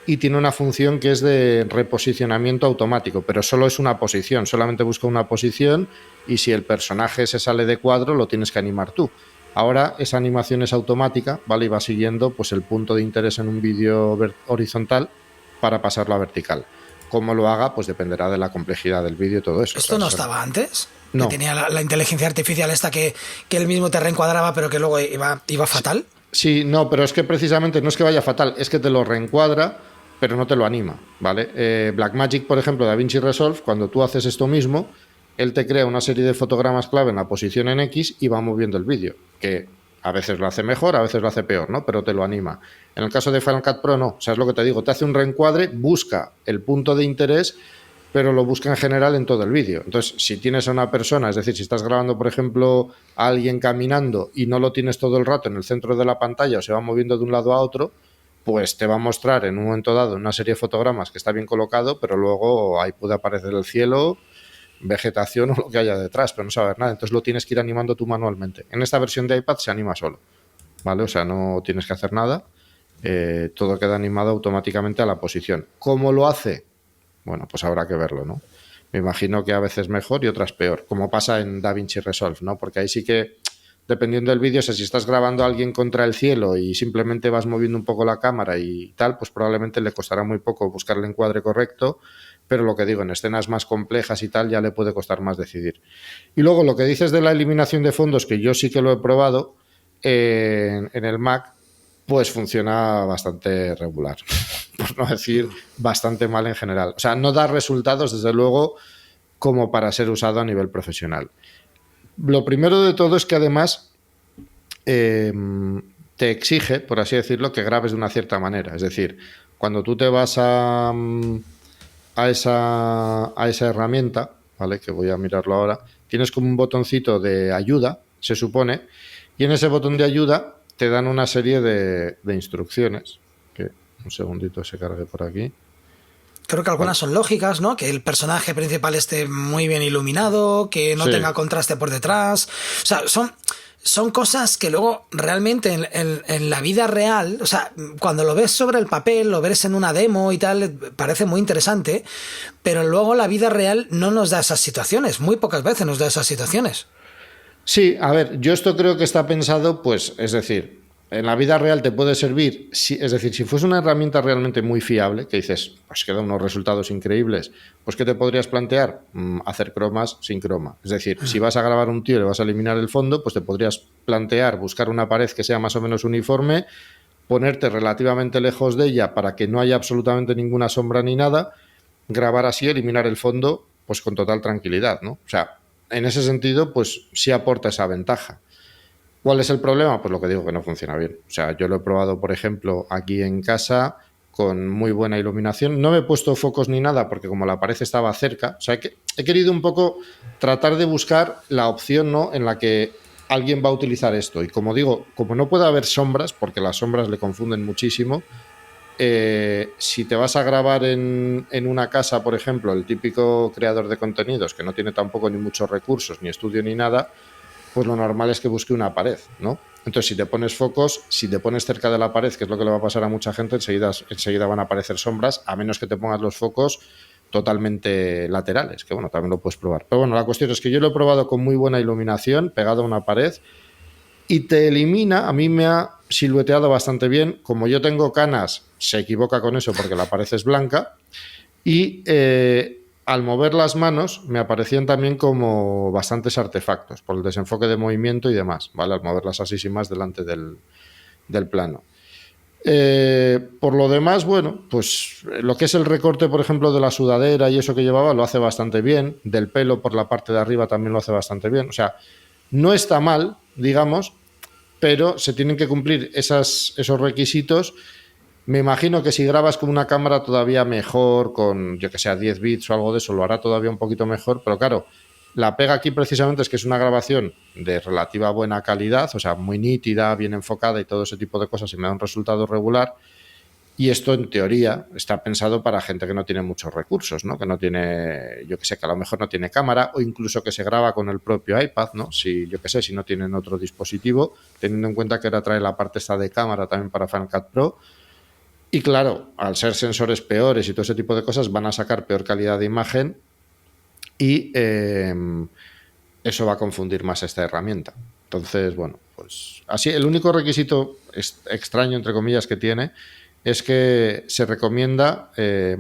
y tiene una función que es de reposicionamiento automático, pero solo es una posición, solamente busca una posición y si el personaje se sale de cuadro lo tienes que animar tú. Ahora esa animación es automática, ¿vale? Y va siguiendo pues el punto de interés en un vídeo horizontal para pasarlo a vertical. Cómo lo haga, pues dependerá de la complejidad del vídeo y todo eso. ¿Esto no estaba antes? Que No. tenía la inteligencia artificial esta que él mismo te reencuadraba, pero que luego iba fatal. Sí, no, pero es que precisamente no es que vaya fatal, es que te lo reencuadra, pero no te lo anima, ¿vale? Blackmagic, por ejemplo, DaVinci Resolve, cuando tú haces esto mismo, él te crea una serie de fotogramas clave en la posición en X y va moviendo el vídeo, que a veces lo hace mejor, a veces lo hace peor, ¿no? Pero te lo anima. En el caso de Final Cut Pro, no. O sea, es lo que te digo, te hace un reencuadre, busca el punto de interés, pero lo busca en general en todo el vídeo. Entonces, si tienes a una persona, es decir, si estás grabando, por ejemplo, a alguien caminando y no lo tienes todo el rato en el centro de la pantalla o se va moviendo de un lado a otro, pues te va a mostrar en un momento dado una serie de fotogramas que está bien colocado, pero luego ahí puede aparecer el cielo, vegetación o lo que haya detrás, pero no se va a ver nada. Entonces lo tienes que ir animando tú manualmente. En esta versión de iPad se anima solo, ¿vale? O sea, no tienes que hacer nada. Todo queda animado automáticamente a la posición. ¿Cómo lo hace? Bueno, pues habrá que verlo, ¿no? Me imagino que a veces mejor y otras peor, como pasa en DaVinci Resolve, ¿no? Porque ahí sí que, dependiendo del vídeo, o sea, si estás grabando a alguien contra el cielo y simplemente vas moviendo un poco la cámara y tal, pues probablemente le costará muy poco buscar el encuadre correcto, pero lo que digo, en escenas más complejas y tal, ya le puede costar más decidir. Y luego lo que dices de la eliminación de fondos, que yo sí que lo he probado en el Mac, pues funciona bastante regular, por no decir bastante mal en general. O sea, no da resultados, desde luego, como para ser usado a nivel profesional. Lo primero de todo es que además te exige, por así decirlo, que grabes de una cierta manera. Es decir, cuando tú te vas a esa herramienta, ¿vale? Que voy a mirarlo ahora, tienes como un botoncito de ayuda, se supone, y en ese botón de ayuda te dan una serie de instrucciones. Que un segundito se cargue por aquí. Creo que algunas son lógicas, ¿no? Que el personaje principal esté muy bien iluminado, que no tenga contraste por detrás. O sea, son cosas que luego realmente en la vida real, o sea, cuando lo ves sobre el papel, lo ves en una demo y tal, parece muy interesante, pero luego la vida real no nos da esas situaciones, muy pocas veces nos da esas situaciones. Sí, a ver, yo esto creo que está pensado, pues, es decir, en la vida real te puede servir, es decir, si fuese una herramienta realmente muy fiable, que dices, pues que da unos resultados increíbles, pues ¿qué te podrías plantear? Hacer cromas sin croma. Es decir, si vas a grabar un tío y le vas a eliminar el fondo, pues te podrías plantear buscar una pared que sea más o menos uniforme, ponerte relativamente lejos de ella para que no haya absolutamente ninguna sombra ni nada, grabar así, eliminar el fondo, pues con total tranquilidad, ¿no? O sea, en ese sentido, pues sí aporta esa ventaja. ¿Cuál es el problema? Pues lo que digo, que no funciona bien. O sea, yo lo he probado, por ejemplo, aquí en casa con muy buena iluminación. No me he puesto focos ni nada porque como la pared estaba cerca, o sea, he querido un poco tratar de buscar la opción, ¿no?, en la que alguien va a utilizar esto. Y como digo, como no puede haber sombras, porque las sombras le confunden muchísimo, si te vas a grabar en una casa, por ejemplo, el típico creador de contenidos que no tiene tampoco ni muchos recursos, ni estudio ni nada, pues lo normal es que busque una pared, ¿no? Entonces, si te pones focos, si te pones cerca de la pared, que es lo que le va a pasar a mucha gente, enseguida van a aparecer sombras, a menos que te pongas los focos totalmente laterales, que bueno, también lo puedes probar. Pero bueno, la cuestión es que yo lo he probado con muy buena iluminación, pegado a una pared, y te elimina, a mí me ha silueteado bastante bien. Como yo tengo canas, se equivoca con eso porque la pared es blanca, y al mover las manos me aparecían también como bastantes artefactos por el desenfoque de movimiento y demás, ¿vale? Al moverlas así sin más delante del plano. Por lo demás, bueno, pues lo que es el recorte, por ejemplo, de la sudadera y eso que llevaba lo hace bastante bien. Del pelo por la parte de arriba también lo hace bastante bien. O sea, no está mal, digamos, pero se tienen que cumplir esos requisitos. Me imagino que si grabas con una cámara todavía mejor, con, yo que sé, 10 bits o algo de eso, lo hará todavía un poquito mejor, pero claro, la pega aquí precisamente es que es una grabación de relativa buena calidad, o sea, muy nítida, bien enfocada y todo ese tipo de cosas, y me da un resultado regular. Y esto, en teoría, está pensado para gente que no tiene muchos recursos, ¿no? Que no tiene, yo que sé, que a lo mejor no tiene cámara, o incluso que se graba con el propio iPad, ¿no? Si, yo que sé, si no tienen otro dispositivo, teniendo en cuenta que ahora trae la parte esta de cámara también para Final Cut Pro. Y claro, al ser sensores peores y todo ese tipo de cosas, van a sacar peor calidad de imagen y eso va a confundir más esta herramienta. Entonces, bueno, pues así, el único requisito extraño, entre comillas, que tiene es que se recomienda, se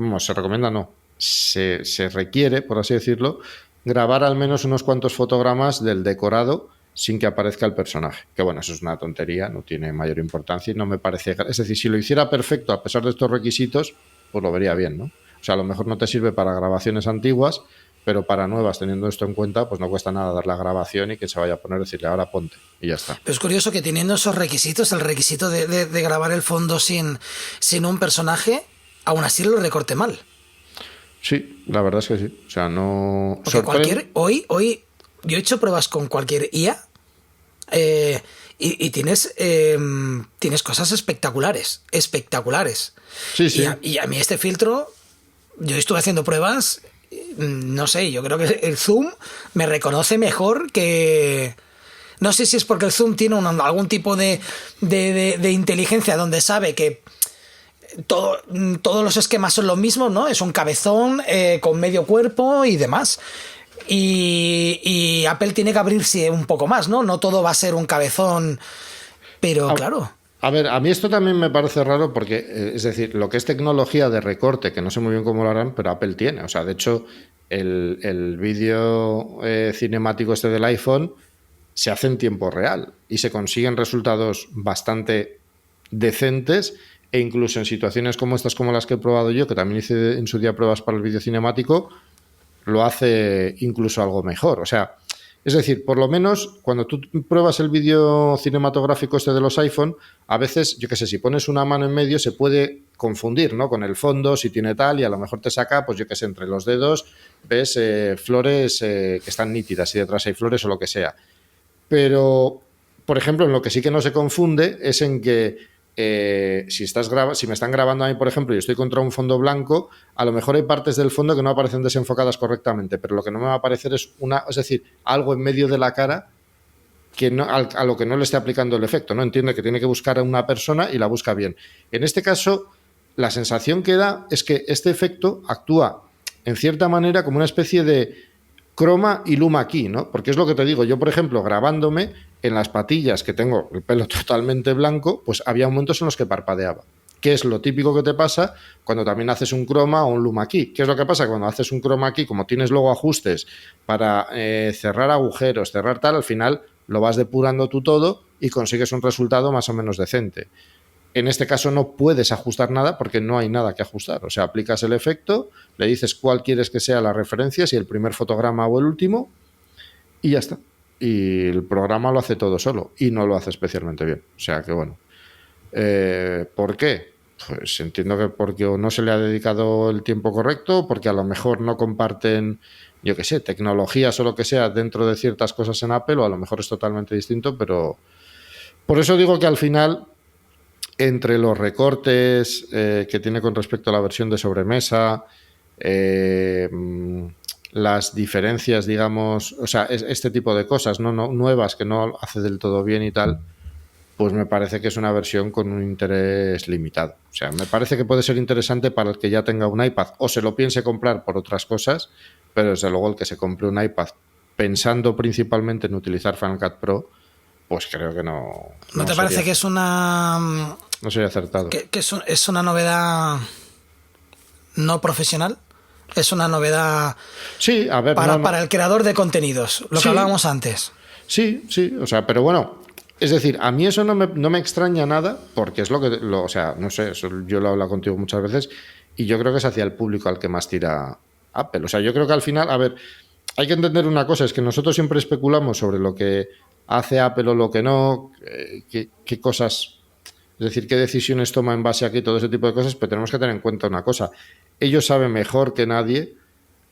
requiere, por así decirlo, grabar al menos unos cuantos fotogramas del decorado sin que aparezca el personaje. Que bueno, eso es una tontería, no tiene mayor importancia y no me parece... Es decir, si lo hiciera perfecto a pesar de estos requisitos, pues lo vería bien, ¿no? O sea, a lo mejor no te sirve para grabaciones antiguas, pero para nuevas, teniendo esto en cuenta, pues no cuesta nada dar la grabación y que se vaya a poner, decirle, ahora ponte, y ya está. Pero es curioso que teniendo esos requisitos, el requisito de grabar el fondo sin un personaje, aún así lo recorte mal. Sí, la verdad es que sí. O sea, no... Porque hoy yo he hecho pruebas con cualquier IA y tienes cosas espectaculares. Sí, sí. Y a mí este filtro, yo estuve haciendo pruebas, no sé, yo creo que el zoom me reconoce mejor que... No sé si es porque el zoom tiene algún tipo de inteligencia donde sabe que todos los esquemas son los mismos, ¿no? Es un cabezón con medio cuerpo y demás. Y Apple tiene que abrirse un poco más, ¿no? No todo va a ser un cabezón, pero claro. A ver, a mí esto también me parece raro porque, es decir, lo que es tecnología de recorte, que no sé muy bien cómo lo harán, pero Apple tiene. O sea, de hecho, el vídeo cinemático este del iPhone se hace en tiempo real y se consiguen resultados bastante decentes e incluso en situaciones como estas, como las que he probado yo, que también hice en su día pruebas para el vídeo cinemático, lo hace incluso algo mejor. O sea, es decir, por lo menos cuando tú pruebas el vídeo cinematográfico este de los iPhone, a veces, yo qué sé, si pones una mano en medio se puede confundir, ¿no? Con el fondo, si tiene tal, y a lo mejor te saca, pues yo qué sé, entre los dedos ves flores que están nítidas y detrás hay flores o lo que sea. Pero, por ejemplo, en lo que sí que no se confunde es en que si me están grabando a mí, por ejemplo, y estoy contra un fondo blanco, a lo mejor hay partes del fondo que no aparecen desenfocadas correctamente, pero lo que no me va a aparecer es algo en medio de la cara que no, a lo que no le esté aplicando el efecto, ¿no? Entiende que tiene que buscar a una persona y la busca bien. En este caso, la sensación que da es que este efecto actúa en cierta manera como una especie de croma y luma key, ¿no? Porque es lo que te digo, yo por ejemplo grabándome en las patillas que tengo el pelo totalmente blanco, pues había momentos en los que parpadeaba, que es lo típico que te pasa cuando también haces un croma o un luma key. ¿Qué es lo que pasa? Cuando haces un croma key, como tienes luego ajustes para cerrar agujeros, cerrar tal, al final lo vas depurando tú todo y consigues un resultado más o menos decente. En este caso no puedes ajustar nada porque no hay nada que ajustar. O sea, aplicas el efecto, le dices cuál quieres que sea la referencia, si el primer fotograma o el último, y ya está. Y el programa lo hace todo solo y no lo hace especialmente bien. O sea que bueno. ¿Por qué? Pues entiendo que porque o no se le ha dedicado el tiempo correcto, porque a lo mejor no comparten, yo qué sé, tecnologías o lo que sea dentro de ciertas cosas en Apple, o a lo mejor es totalmente distinto, pero por eso digo que al final, entre los recortes que tiene con respecto a la versión de sobremesa, las diferencias, digamos, o sea, este tipo de cosas no nuevas que no hace del todo bien y tal, pues me parece que es una versión con un interés limitado. O sea, me parece que puede ser interesante para el que ya tenga un iPad o se lo piense comprar por otras cosas, pero desde luego el que se compre un iPad pensando principalmente en utilizar Final Cut Pro, pues creo que no. ¿No te parece que es una... No sería acertado. Que es una novedad no profesional? Es una novedad sí, a ver, para el creador de contenidos, lo que hablábamos antes. Sí, o sea, pero bueno, es decir, a mí eso no me extraña nada, porque es o sea, no sé, eso yo lo he hablado contigo muchas veces, y yo creo que es hacia el público al que más tira Apple. O sea, yo creo que al final, a ver, hay que entender una cosa, es que nosotros siempre especulamos sobre lo que hace Apple o lo que no, qué cosas, es decir, qué decisiones toma en base a qué, todo ese tipo de cosas, pero tenemos que tener en cuenta una cosa. Ellos saben mejor que nadie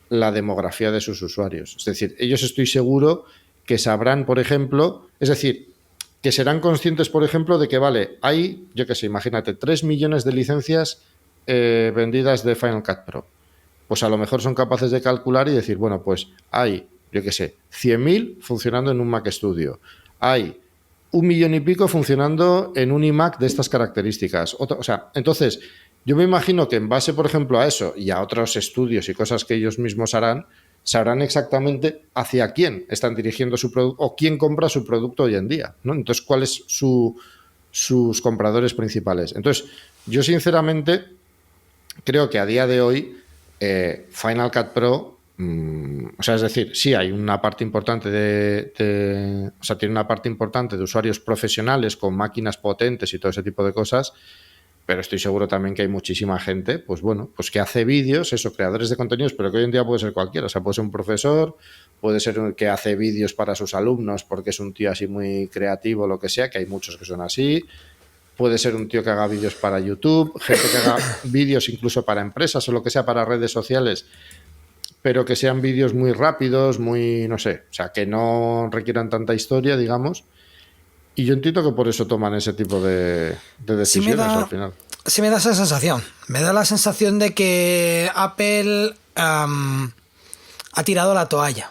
la demografía de sus usuarios. Es decir, ellos estoy seguro que sabrán, por ejemplo, es decir, que serán conscientes, por ejemplo, de que, vale, hay, yo qué sé, imagínate, 3 millones de licencias vendidas de Final Cut Pro. Pues a lo mejor son capaces de calcular y decir, bueno, pues hay, yo qué sé, 100.000 funcionando en un Mac Studio. Hay 1 millón y pico funcionando en un iMac de estas características. O sea, entonces, yo me imagino que en base, por ejemplo, a eso y a otros estudios y cosas que ellos mismos harán, sabrán exactamente hacia quién están dirigiendo su producto o quién compra su producto hoy en día, ¿no? Entonces, ¿cuáles sus compradores principales? Entonces, yo sinceramente creo que a día de hoy Final Cut Pro o sea, es decir, sí hay una parte importante o sea, tiene una parte importante de usuarios profesionales con máquinas potentes y todo ese tipo de cosas, pero estoy seguro también que hay muchísima gente, pues bueno, pues que hace vídeos, eso, creadores de contenidos, pero que hoy en día puede ser cualquiera, o sea, puede ser un profesor, puede ser el que hace vídeos para sus alumnos porque es un tío así muy creativo, lo que sea, que hay muchos que son así. Puede ser un tío que haga vídeos para YouTube, gente que haga vídeos incluso para empresas o lo que sea, para redes sociales, pero que sean vídeos muy rápidos, muy, no sé, o sea, que no requieran tanta historia, digamos. Y yo entiendo que por eso toman ese tipo de decisiones al final. Sí me da esa sensación. Me da la sensación de que Apple ha tirado la toalla.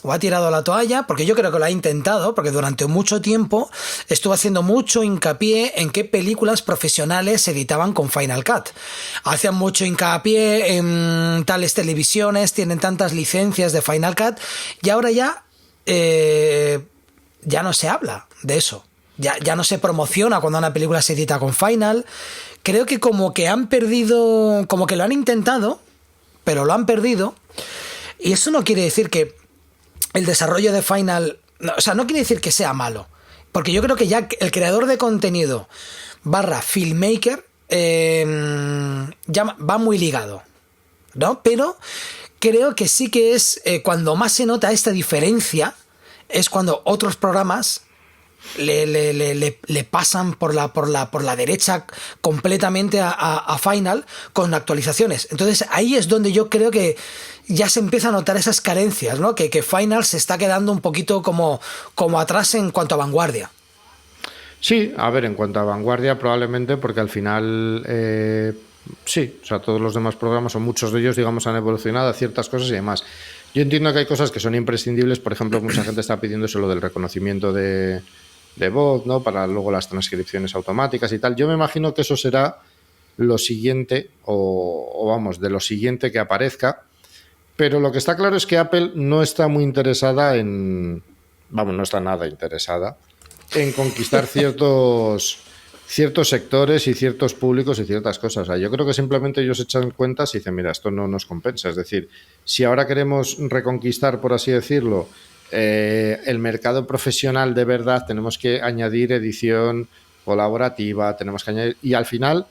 O ha tirado la toalla, porque yo creo que lo ha intentado, porque durante mucho tiempo estuvo haciendo mucho hincapié en qué películas profesionales se editaban con Final Cut. Hacían mucho hincapié en tales televisiones, tienen tantas licencias de Final Cut, y ahora ya no se habla de eso. Ya no se promociona cuando una película se edita con Final. Creo que como que han perdido, como que lo han intentado, pero lo han perdido. Y eso no quiere decir que el desarrollo de Final, o sea, no quiere decir que sea malo, porque yo creo que ya el creador de contenido / filmmaker ya va muy ligado, ¿no? Pero creo que sí que es cuando más se nota esta diferencia es cuando otros programas le pasan por la derecha completamente a Final con actualizaciones. Entonces ahí es donde yo creo que ya se empieza a notar esas carencias, ¿no? Que Final se está quedando un poquito como atrás en cuanto a vanguardia. Sí, a ver, en cuanto a vanguardia probablemente, porque al final sí, o sea, todos los demás programas o muchos de ellos, digamos, han evolucionado a ciertas cosas y demás. Yo entiendo que hay cosas que son imprescindibles, por ejemplo, mucha gente está pidiendo eso, lo del reconocimiento de voz, ¿no? Para luego las transcripciones automáticas y tal. Yo me imagino que eso será lo siguiente, o vamos, de lo siguiente que aparezca. Pero lo que está claro es que Apple no está muy interesada no está nada interesada en conquistar ciertos sectores y ciertos públicos y ciertas cosas. O sea, yo creo que simplemente ellos echan cuentas y dicen, mira, esto no nos compensa. Es decir, si ahora queremos reconquistar, por así decirlo, el mercado profesional de verdad, tenemos que añadir edición colaborativa, tenemos que añadir... Y al final,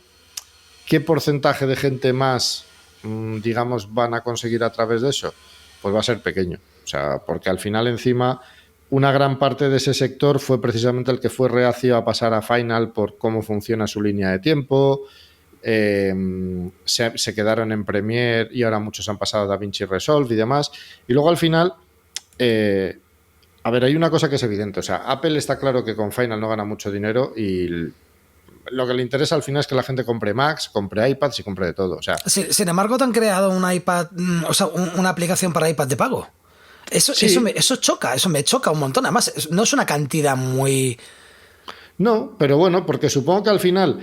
¿qué porcentaje de gente más, digamos, van a conseguir a través de eso? Pues va a ser pequeño. O sea, porque al final encima una gran parte de ese sector fue precisamente el que fue reacio a pasar a Final por cómo funciona su línea de tiempo. Se quedaron en Premiere y ahora muchos han pasado a DaVinci Resolve y demás. Y luego al final... a ver, hay una cosa que es evidente. O sea, Apple está claro que con Final no gana mucho dinero y lo que le interesa al final es que la gente compre Macs, compre iPads y compre de todo. O sea, sin embargo, te han creado un iPad, o sea, una aplicación para iPad de pago. Eso choca, eso me choca un montón. Además, no es una cantidad muy... No, pero bueno, porque supongo que al final,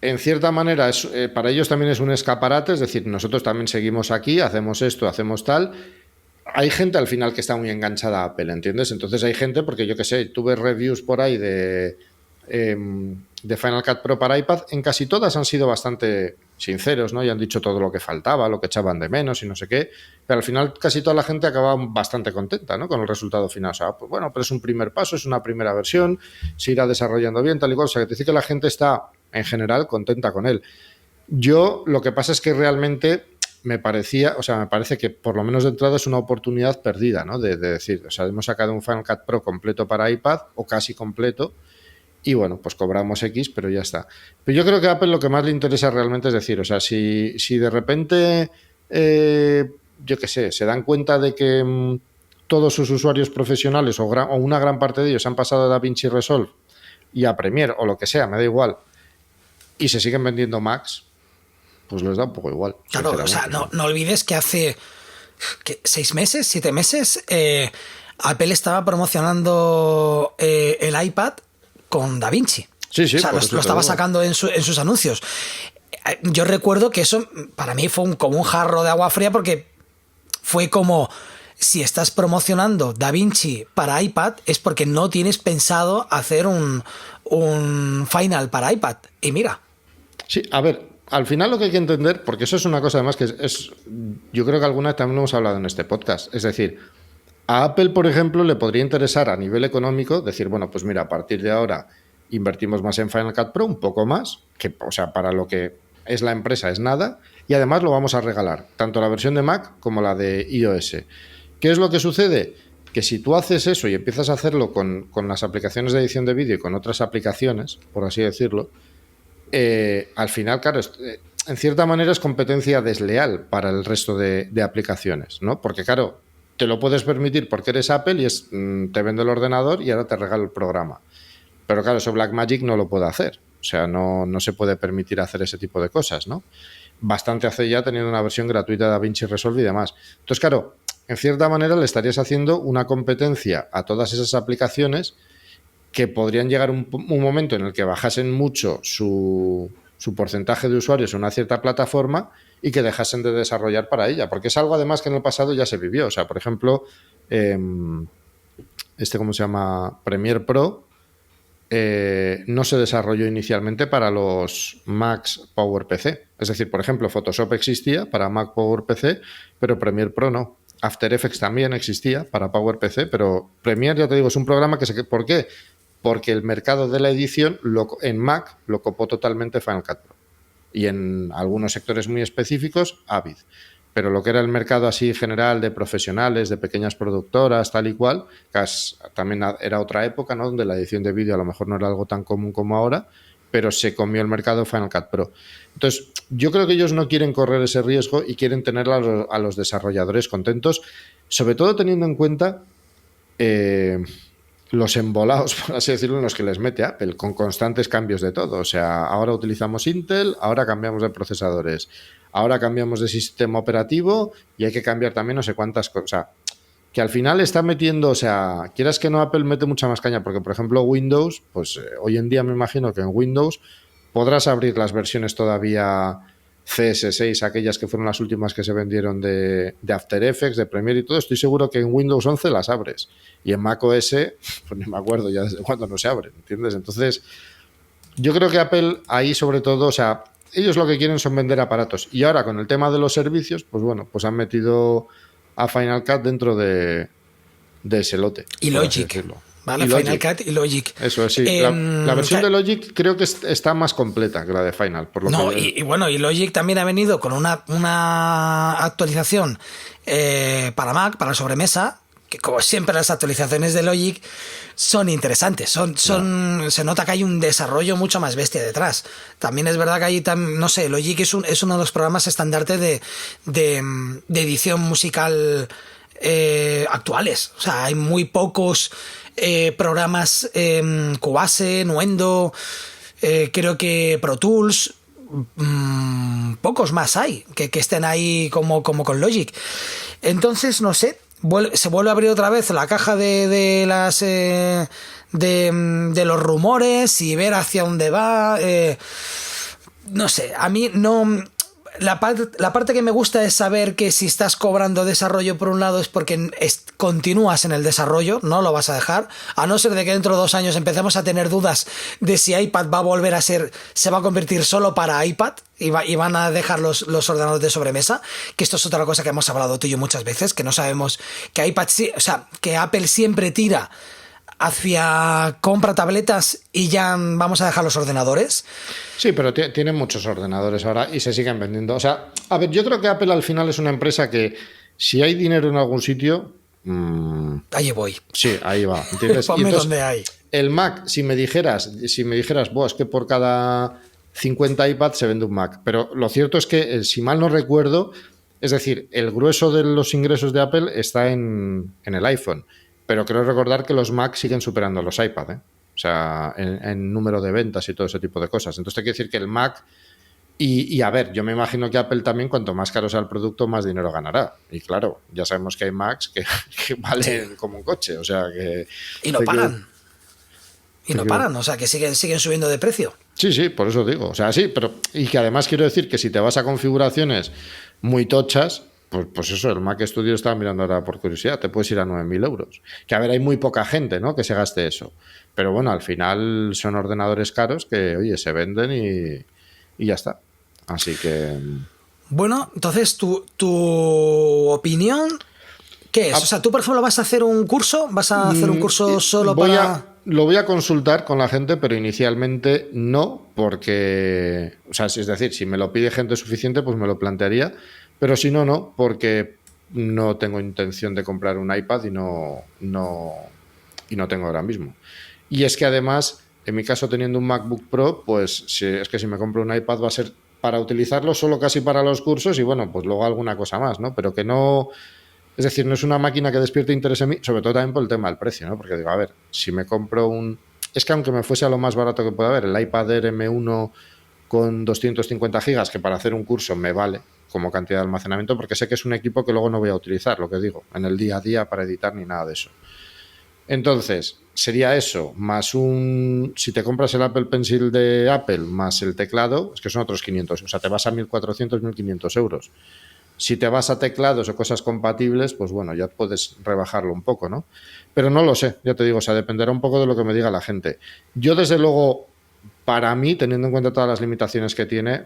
en cierta manera, para ellos también es un escaparate. Es decir, nosotros también seguimos aquí, hacemos esto, hacemos tal... Hay gente al final que está muy enganchada a Apple, ¿entiendes? Entonces hay gente, porque yo qué sé, tuve reviews por ahí de Final Cut Pro para iPad, en casi todas han sido bastante sinceros, ¿no? Y han dicho todo lo que faltaba, lo que echaban de menos y no sé qué, pero al final casi toda la gente acaba bastante contenta, ¿no? Con el resultado final. O sea, pues bueno, pero es un primer paso, es una primera versión, se irá desarrollando bien, tal y cual. O sea, que te dice que la gente está, en general, contenta con él. Yo, lo que pasa es que realmente... me parece que por lo menos de entrada es una oportunidad perdida, ¿no? De decir, o sea, hemos sacado un Final Cut Pro completo para iPad, o casi completo, y bueno, pues cobramos X, pero ya está. Pero yo creo que a Apple lo que más le interesa realmente es decir, o sea, si de repente, yo qué sé, se dan cuenta de que todos sus usuarios profesionales o una gran parte de ellos han pasado a DaVinci Resolve y a Premiere, o lo que sea, me da igual, y se siguen vendiendo Macs, pues les da un poco igual. Claro, o sea, no olvides que hace 6 meses, 7 meses, Apple estaba promocionando el iPad con DaVinci. Sí, o sea, lo estaba sacando en sus anuncios. Yo recuerdo que eso para mí fue como un jarro de agua fría, porque fue como, si estás promocionando DaVinci para iPad es porque no tienes pensado hacer un Final para iPad. Y mira. Sí, a ver, al final lo que hay que entender, porque eso es una cosa además que yo creo que alguna vez también lo hemos hablado en este podcast, es decir, a Apple, por ejemplo, le podría interesar a nivel económico decir, bueno, pues mira, a partir de ahora invertimos más en Final Cut Pro, un poco más, que, o sea, para lo que es la empresa es nada, y además lo vamos a regalar, tanto la versión de Mac como la de iOS. ¿Qué es lo que sucede? Que si tú haces eso y empiezas a hacerlo con las aplicaciones de edición de vídeo y con otras aplicaciones, por así decirlo, al final, claro, en cierta manera es competencia desleal para el resto de aplicaciones, ¿no? Porque, claro, te lo puedes permitir porque eres Apple y te vendo el ordenador y ahora te regalo el programa. Pero claro, eso Blackmagic no lo puede hacer. O sea, no se puede permitir hacer ese tipo de cosas, ¿no? Bastante hace ya teniendo una versión gratuita de DaVinci Resolve y demás. Entonces, claro, en cierta manera le estarías haciendo una competencia a todas esas aplicaciones que podrían llegar un momento en el que bajasen mucho su porcentaje de usuarios en una cierta plataforma y que dejasen de desarrollar para ella. Porque es algo además que en el pasado ya se vivió. O sea, por ejemplo, ¿cómo se llama? Premiere Pro no se desarrolló inicialmente para los Macs PowerPC. Es decir, por ejemplo, Photoshop existía para Mac PowerPC, pero Premiere Pro no. After Effects también existía para PowerPC, pero Premiere, ya te digo, es un programa que ¿por qué? Porque el mercado de la edición en Mac lo copó totalmente Final Cut Pro. Y en algunos sectores muy específicos, Avid. Pero lo que era el mercado así general de profesionales, de pequeñas productoras, tal y cual, también era otra época, ¿no? Donde la edición de vídeo a lo mejor no era algo tan común como ahora, pero se comió el mercado Final Cut Pro. Entonces, yo creo que ellos no quieren correr ese riesgo y quieren tener a los desarrolladores contentos, sobre todo teniendo en cuenta los embolados, por así decirlo, en los que les mete Apple, con constantes cambios de todo. O sea, ahora utilizamos Intel, ahora cambiamos de procesadores, ahora cambiamos de sistema operativo y hay que cambiar también no sé cuántas cosas. O sea, que al final está metiendo, o sea, quieras que no, Apple mete mucha más caña, porque por ejemplo Windows, pues hoy en día me imagino que en Windows podrás abrir las versiones todavía CS6, aquellas que fueron las últimas que se vendieron de After Effects, de Premiere y todo. Estoy seguro que en Windows 11 las abres. Y en macOS, pues ni me acuerdo ya desde cuándo no se abren, ¿entiendes? Entonces, yo creo que Apple ahí sobre todo, o sea, ellos lo que quieren son vender aparatos. Y ahora con el tema de los servicios, pues bueno, pues han metido a Final Cut dentro de ese lote. Y Logic. ¿Vale? Y Final Cut y Logic. Eso es, sí. La versión de Logic creo que está más completa que la de Final. Por lo no, que... y bueno, y Logic también ha venido con una actualización para Mac, para la sobremesa, que como siempre las actualizaciones de Logic son interesantes. Se nota que hay un desarrollo mucho más bestia detrás. También es verdad que hay, no sé, Logic es uno de los programas estandarte de edición musical actuales. O sea, hay muy pocos programas Cubase, Nuendo, creo que Pro Tools, pocos más hay que estén ahí como con Logic. Entonces, no sé, se vuelve a abrir otra vez la caja de los rumores y ver hacia dónde va. No sé, a mí no... La parte que me gusta es saber que si estás cobrando desarrollo por un lado es porque continúas en el desarrollo, no lo vas a dejar, a no ser de que dentro de 2 años empecemos a tener dudas de si iPad va a volver a se va a convertir solo para iPad y van a dejar los ordenadores de sobremesa, que esto es otra cosa que hemos hablado tú y yo muchas veces, que no sabemos que iPad que Apple siempre tira hacia compra tabletas y ya vamos a dejar los ordenadores. Sí, pero tienen muchos ordenadores ahora y se siguen vendiendo. O sea, a ver, yo creo que Apple al final es una empresa que si hay dinero en algún sitio... ahí voy. Sí, ahí va. ¿Entiendes? Ponme donde hay. El Mac, si me dijeras, es que por cada 50 iPads se vende un Mac. Pero lo cierto es que, si mal no recuerdo, es decir, el grueso de los ingresos de Apple está en el iPhone. Pero creo recordar que los Mac siguen superando a los iPad, ¿eh? O sea, en número de ventas y todo ese tipo de cosas. Entonces, te quiere decir que el Mac... Y a ver, yo me imagino que Apple también, cuanto más caro sea el producto, más dinero ganará. Y claro, ya sabemos que hay Macs que valen como un coche. O sea, que... Y no paran. O sea, que siguen subiendo de precio. Sí, por eso digo. O sea, sí, pero... Y que además quiero decir que si te vas a configuraciones muy tochas... Pues eso, el Mac Studio estaba mirando ahora por curiosidad, te puedes ir a 9.000 euros. Que a ver, hay muy poca gente, ¿no?, que se gaste eso. Pero bueno, al final son ordenadores caros que, oye, se venden y ya está. Así que... Bueno, entonces, ¿tu opinión qué es? O sea, tú, por ejemplo, ¿vas a hacer un curso? ¿Vas a hacer un curso solo Lo voy a consultar con la gente, pero inicialmente no, porque... O sea, es decir, si me lo pide gente suficiente, pues me lo plantearía, pero si no, no, porque no tengo intención de comprar un iPad y no tengo ahora mismo. Y es que además, en mi caso, teniendo un MacBook Pro, pues es que si me compro un iPad va a ser para utilizarlo solo casi para los cursos y bueno, pues luego alguna cosa más, ¿no? Pero que no... Es decir, no es una máquina que despierte interés en mí, sobre todo también por el tema del precio, ¿no? Porque digo, a ver, si me compro un... Es que aunque me fuese a lo más barato que pueda haber, el iPad Air M1 con 250 gigas, que para hacer un curso me vale como cantidad de almacenamiento, porque sé que es un equipo que luego no voy a utilizar, lo que digo, en el día a día para editar ni nada de eso. Entonces, sería eso, más un... Si te compras el Apple Pencil de Apple, más el teclado, es que son otros 500, o sea, te vas a 1.400, 1.500 euros. Si te vas a teclados o cosas compatibles, pues bueno, ya puedes rebajarlo un poco, ¿no? Pero no lo sé, ya te digo, o sea, dependerá un poco de lo que me diga la gente. Yo, desde luego, para mí, teniendo en cuenta todas las limitaciones que tiene,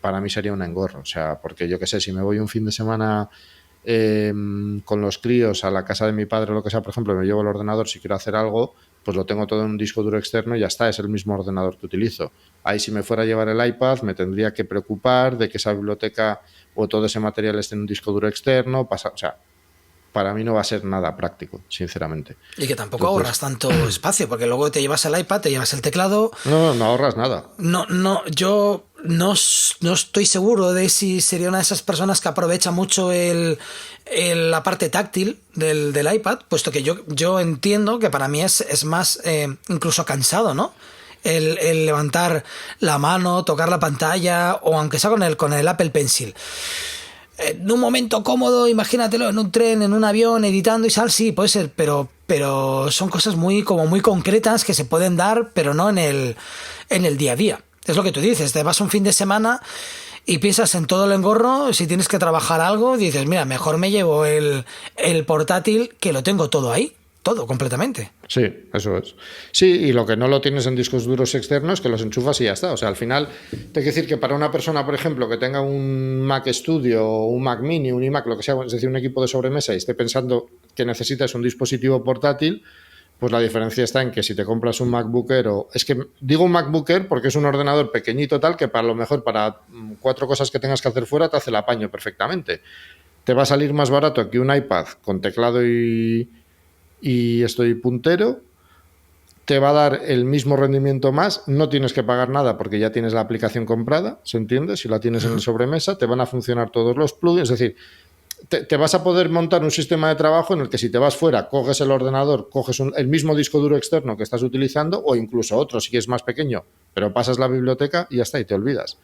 para mí sería un engorro. O sea, porque yo qué sé, si me voy un fin de semana con los críos a la casa de mi padre o lo que sea, por ejemplo, me llevo el ordenador si quiero hacer algo, pues lo tengo todo en un disco duro externo y ya está, es el mismo ordenador que utilizo. Ahí, si me fuera a llevar el iPad, me tendría que preocupar de que esa biblioteca o todo ese material esté en un disco duro externo, o sea, para mí no va a ser nada práctico, sinceramente. Y que tampoco ahorras tanto espacio, porque luego te llevas el iPad, te llevas el teclado. No ahorras nada. Yo no estoy seguro de si sería una de esas personas que aprovecha mucho la parte táctil del iPad, puesto que yo entiendo que para mí es más incluso cansado, ¿no? El levantar la mano, tocar la pantalla, o aunque sea con el Apple Pencil. En un momento cómodo, imagínatelo, en un tren, en un avión, editando y tal, sí, puede ser, pero son cosas muy concretas que se pueden dar, pero no en el día a día. Es lo que tú dices, te vas un fin de semana y piensas en todo el engorro, si tienes que trabajar algo, dices, mira, mejor me llevo el portátil, que lo tengo todo ahí, todo, completamente. Sí, eso es. Sí, y lo que no lo tienes en discos duros externos, que los enchufas y ya está. O sea, al final, te hay que decir que para una persona, por ejemplo, que tenga un Mac Studio, un Mac Mini, un iMac, lo que sea, es decir, un equipo de sobremesa y esté pensando que necesitas un dispositivo portátil, pues la diferencia está en que si te compras un MacBook Air, o es que digo un MacBook Air porque es un ordenador pequeñito tal que para lo mejor para 4 cosas que tengas que hacer fuera te hace el apaño perfectamente. Te va a salir más barato que un iPad con teclado y estoy puntero, te va a dar el mismo rendimiento más, no tienes que pagar nada porque ya tienes la aplicación comprada, ¿se entiende? Si la tienes en el sobremesa, te van a funcionar todos los plugins, es decir, te vas a poder montar un sistema de trabajo en el que si te vas fuera, coges el ordenador, coges el mismo disco duro externo que estás utilizando o incluso otro si es más pequeño, pero pasas la biblioteca y ya está, y te olvidas.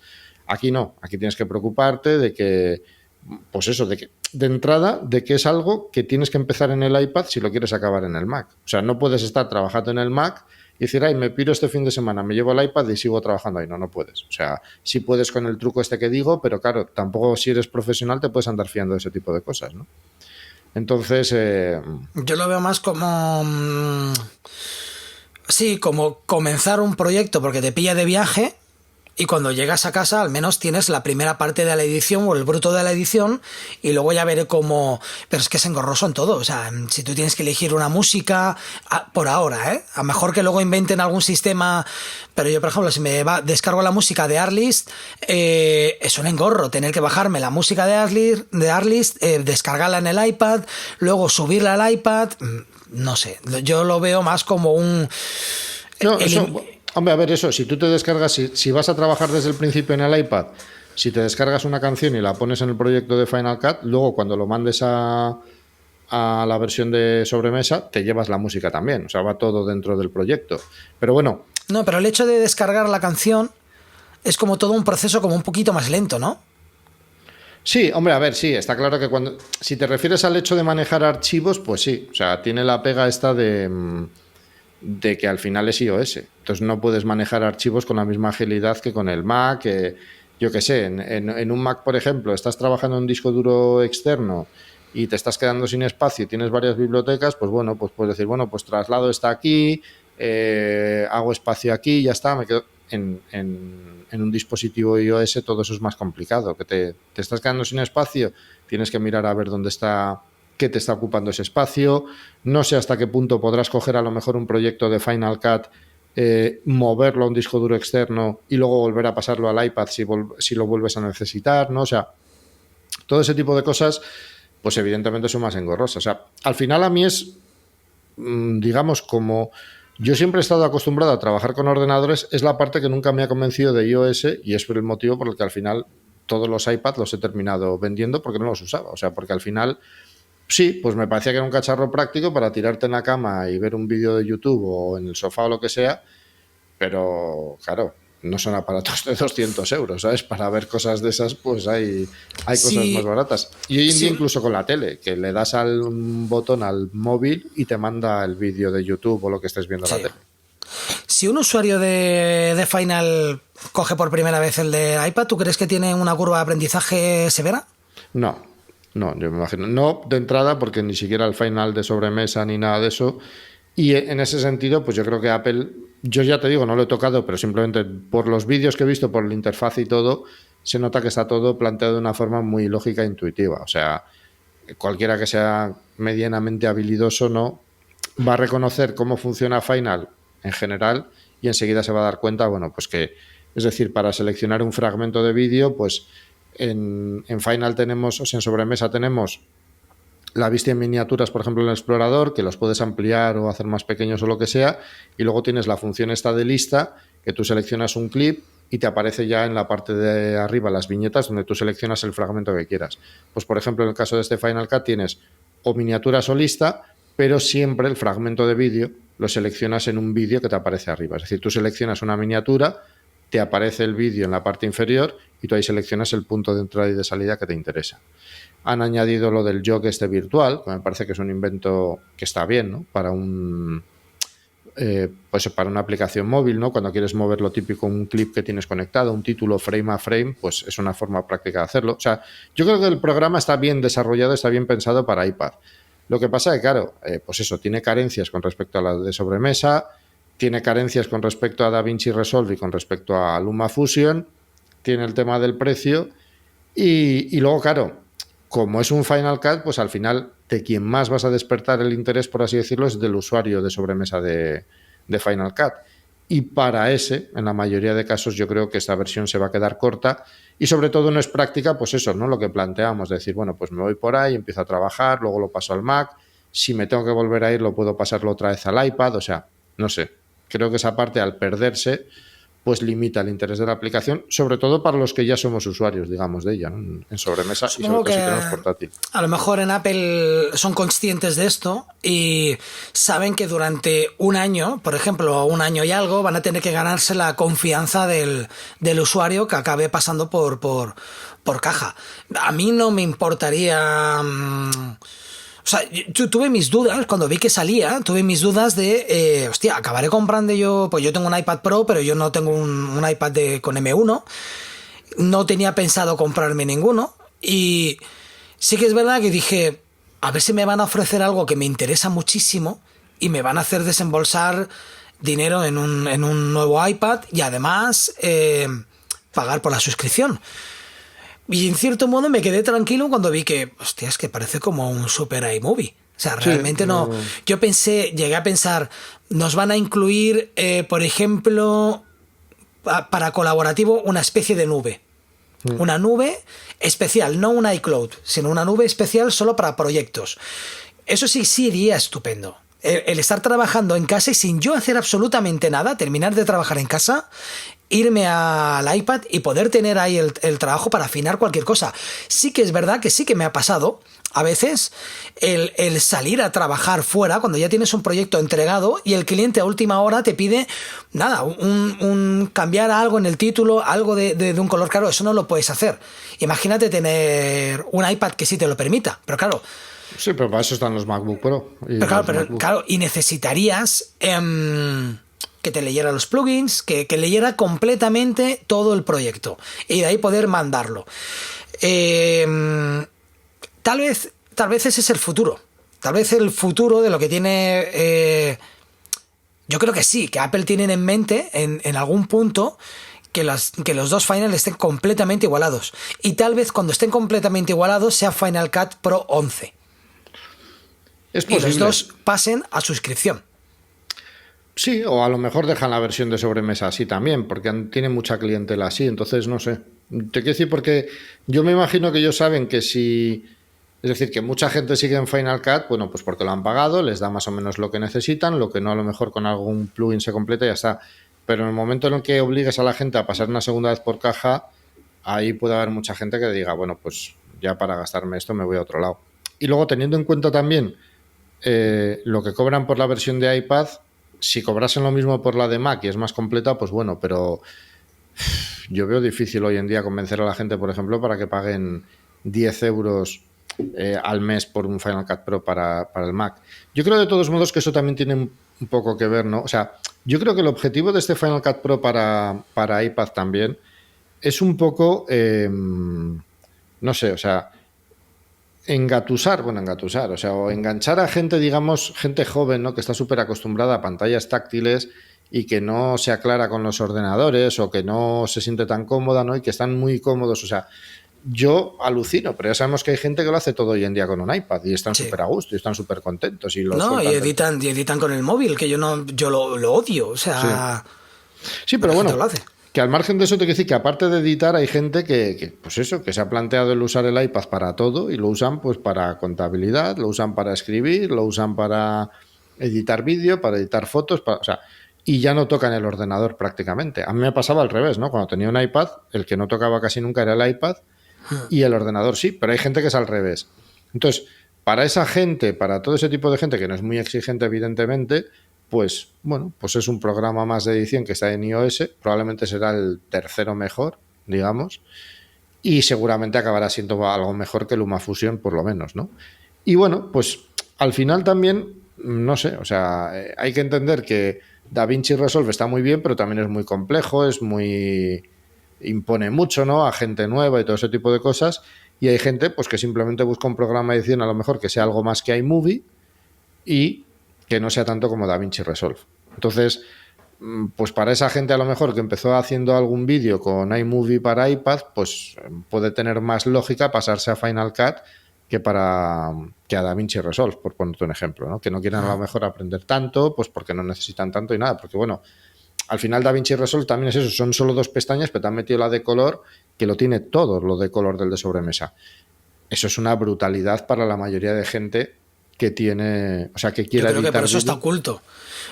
Aquí no, aquí tienes que preocuparte de que, pues eso, de entrada, de que es algo que tienes que empezar en el iPad si lo quieres acabar en el Mac. O sea, no puedes estar trabajando en el Mac y decir, ay, me piro este fin de semana, me llevo el iPad y sigo trabajando ahí. No puedes. O sea, sí puedes con el truco este que digo, pero claro, tampoco si eres profesional te puedes andar fiando de ese tipo de cosas, ¿no? Entonces... Yo lo veo más como... sí, como comenzar un proyecto porque te pilla de viaje. Y cuando llegas a casa, al menos tienes la primera parte de la edición o el bruto de la edición, y luego ya veré cómo... Pero es que es engorroso en todo. O sea, si tú tienes que elegir una música, por ahora, ¿eh? A lo mejor que luego inventen algún sistema... Pero yo, por ejemplo, si descargo la música de Artlist, es un engorro tener que bajarme la música de Artlist, descargarla en el iPad, luego subirla al iPad... No sé, yo lo veo más como un... Hombre, a ver, eso, si tú te descargas, si vas a trabajar desde el principio en el iPad, si te descargas una canción y la pones en el proyecto de Final Cut, luego cuando lo mandes a la versión de sobremesa, te llevas la música también, o sea, va todo dentro del proyecto. Pero bueno... No, pero el hecho de descargar la canción es como todo un proceso como un poquito más lento, ¿no? Sí, hombre, a ver, sí, está claro que si te refieres al hecho de manejar archivos, pues sí, o sea, tiene la pega esta de que al final es iOS. Entonces no puedes manejar archivos con la misma agilidad que con el Mac. Yo qué sé, en un Mac, por ejemplo, estás trabajando en un disco duro externo y te estás quedando sin espacio y tienes varias bibliotecas, pues bueno, pues puedes decir, bueno, pues traslado está aquí, hago espacio aquí y ya está, me quedo... en un dispositivo iOS todo eso es más complicado, que te estás quedando sin espacio, tienes que mirar a ver dónde está, qué te está ocupando ese espacio. No sé hasta qué punto podrás coger a lo mejor un proyecto de Final Cut, moverlo a un disco duro externo y luego volver a pasarlo al iPad si lo vuelves a necesitar, ¿no? O sea, todo ese tipo de cosas, pues evidentemente son más engorrosas. O sea, al final a mí es, digamos, como yo siempre he estado acostumbrado a trabajar con ordenadores, es la parte que nunca me ha convencido de iOS y es por el motivo por el que al final todos los iPads los he terminado vendiendo porque no los usaba. O sea, porque al final, sí, pues me parecía que era un cacharro práctico para tirarte en la cama y ver un vídeo de YouTube o en el sofá o lo que sea, pero claro, no son aparatos de 200 euros, ¿sabes? Para ver cosas de esas, pues hay cosas más baratas. Y hoy en día incluso con la tele, que le das al botón al móvil y te manda el vídeo de YouTube o lo que estés viendo en la tele. Si un usuario de Final coge por primera vez el de iPad, ¿tú crees que tiene una curva de aprendizaje severa? No, yo me imagino. No de entrada, porque ni siquiera el Final de sobremesa ni nada de eso. Y en ese sentido, pues yo creo que Apple, yo ya te digo, no lo he tocado, pero simplemente por los vídeos que he visto, por la interfaz y todo, se nota que está todo planteado de una forma muy lógica e intuitiva. O sea, cualquiera que sea medianamente habilidoso, ¿no?, va a reconocer cómo funciona Final en general y enseguida se va a dar cuenta, bueno, pues que, es decir, para seleccionar un fragmento de vídeo, pues en Final tenemos, o sea, en sobremesa tenemos la vista en miniaturas, por ejemplo, en el explorador, que los puedes ampliar o hacer más pequeños o lo que sea, y luego tienes la función esta de lista, que tú seleccionas un clip y te aparece ya en la parte de arriba las viñetas donde tú seleccionas el fragmento que quieras. Pues, por ejemplo, en el caso de este Final Cut tienes o miniaturas o lista, pero siempre el fragmento de vídeo lo seleccionas en un vídeo que te aparece arriba. Es decir, tú seleccionas una miniatura, te aparece el vídeo en la parte inferior y tú ahí seleccionas el punto de entrada y de salida que te interesa. Han añadido lo del jog virtual, que me parece que es un invento que está bien, ¿no?, para pues para una aplicación móvil, ¿no? Cuando quieres mover lo típico, un clip que tienes conectado, un título frame a frame, pues es una forma práctica de hacerlo. O sea, yo creo que el programa está bien desarrollado, está bien pensado para iPad. Lo que pasa es que, claro, pues eso, tiene carencias con respecto a la de sobremesa, tiene carencias con respecto a DaVinci Resolve y con respecto a LumaFusion, tiene el tema del precio y luego, claro, como es un Final Cut, pues al final de quien más vas a despertar el interés, por así decirlo, es del usuario de sobremesa de Final Cut. Y para ese, en la mayoría de casos, yo creo que esta versión se va a quedar corta y sobre todo no es práctica, pues eso, ¿no?, lo que planteamos, decir, bueno, pues me voy por ahí, empiezo a trabajar, luego lo paso al Mac, si me tengo que volver a ir lo puedo pasarlo otra vez al iPad, o sea, no sé, creo que esa parte al perderse pues limita el interés de la aplicación, sobre todo para los que ya somos usuarios, digamos, de ella, ¿no?, en sobremesa. Supongo y sobre todo si tenemos portátil. A lo mejor en Apple son conscientes de esto y saben que durante un año, por ejemplo, un año y algo, van a tener que ganarse la confianza del usuario que acabe pasando por caja. A mí no me importaría... O sea, yo tuve mis dudas cuando vi que salía, tuve mis dudas de, hostia, acabaré comprando yo, pues yo tengo un iPad Pro, pero yo no tengo un iPad con M1, no tenía pensado comprarme ninguno y sí que es verdad que dije, a ver si me van a ofrecer algo que me interesa muchísimo y me van a hacer desembolsar dinero en un nuevo iPad y además pagar por la suscripción. Y en cierto modo me quedé tranquilo cuando vi que, hostia, es que parece como un super iMovie. O sea, realmente sí, no. Yo llegué a pensar, nos van a incluir, por ejemplo, para colaborativo, una especie de nube. Una nube especial, no un iCloud, sino una nube especial solo para proyectos. Eso sí iría estupendo. El estar trabajando en casa y sin yo hacer absolutamente nada, terminar de trabajar en casa, irme al iPad y poder tener ahí el trabajo para afinar cualquier cosa. Sí que es verdad que sí que me ha pasado a veces el salir a trabajar fuera cuando ya tienes un proyecto entregado y el cliente a última hora te pide nada, un cambiar algo en el título, algo de un color claro. Eso no lo puedes hacer. Imagínate tener un iPad que sí te lo permita, pero claro. Sí, pero para eso están los MacBook Pro. Claro, y necesitarías que te leyera los plugins, que leyera completamente todo el proyecto y de ahí poder mandarlo. Tal vez ese es el futuro. Tal vez el futuro de lo que tiene Yo creo que sí, que Apple tienen en mente en algún punto que los dos Final estén completamente igualados. Y tal vez cuando estén completamente igualados sea Final Cut Pro 11. Es posible. Y los dos pasen a suscripción. Sí, o a lo mejor dejan la versión de sobremesa así también, porque tienen mucha clientela así, entonces no sé. Te quiero decir, porque yo me imagino que ellos saben que si... Es decir, que mucha gente sigue en Final Cut, bueno, pues porque lo han pagado, les da más o menos lo que necesitan, lo que no a lo mejor con algún plugin se completa y ya está. Pero en el momento en el que obligues a la gente a pasar una segunda vez por caja, ahí puede haber mucha gente que diga, bueno, pues ya para gastarme esto me voy a otro lado. Y luego teniendo en cuenta también lo que cobran por la versión de iPad, si cobrasen lo mismo por la de Mac y es más completa, pues bueno, pero yo veo difícil hoy en día convencer a la gente, por ejemplo, para que paguen 10 euros al mes por un Final Cut Pro para el Mac. Yo creo de todos modos que eso también tiene un poco que ver, ¿no? O sea, yo creo que el objetivo de este Final Cut Pro para iPad también es un poco, no sé, o sea, engatusar, o sea, o enganchar a gente, digamos, gente joven, ¿no? Que está súper acostumbrada a pantallas táctiles y que no se aclara con los ordenadores o que no se siente tan cómoda, ¿no? Y que están muy cómodos, o sea, yo alucino, pero ya sabemos que hay gente que lo hace todo hoy en día con un iPad y están súper a gusto y están súper contentos. Y editan con el móvil, que yo lo odio, o sea... Sí, pero bueno, que al margen de eso te quiero decir que aparte de editar hay gente pues eso, que se ha planteado el usar el iPad para todo y lo usan pues para contabilidad, lo usan para escribir, lo usan para editar vídeo, para editar fotos, o sea, y ya no tocan el ordenador prácticamente. A mí me pasaba al revés, ¿no? Cuando tenía un iPad, el que no tocaba casi nunca era el iPad y el ordenador sí, pero hay gente que es al revés. Entonces, para esa gente, para todo ese tipo de gente que no es muy exigente evidentemente, pues bueno, pues es un programa más de edición que está en iOS, probablemente será el tercero mejor, digamos, y seguramente acabará siendo algo mejor que LumaFusion por lo menos, ¿no? Y bueno, pues al final también, no sé, o sea, hay que entender que DaVinci Resolve está muy bien, pero también es muy complejo, impone mucho, ¿no? A gente nueva y todo ese tipo de cosas. Y hay gente pues que simplemente busca un programa de edición a lo mejor que sea algo más que iMovie y que no sea tanto como DaVinci Resolve. Entonces, pues para esa gente a lo mejor que empezó haciendo algún vídeo con iMovie para iPad, pues puede tener más lógica pasarse a Final Cut que a DaVinci Resolve, por ponerte un ejemplo, ¿no? Que no quieran a lo mejor aprender tanto, pues porque no necesitan tanto y nada, porque bueno, al final DaVinci Resolve también es eso, son solo 2 pestañas, pero te han metido la de color, que lo tiene todo lo de color del de sobremesa. Eso es una brutalidad para la mayoría de gente que tiene, o sea, que quiera editar. Yo creo que por eso está oculto.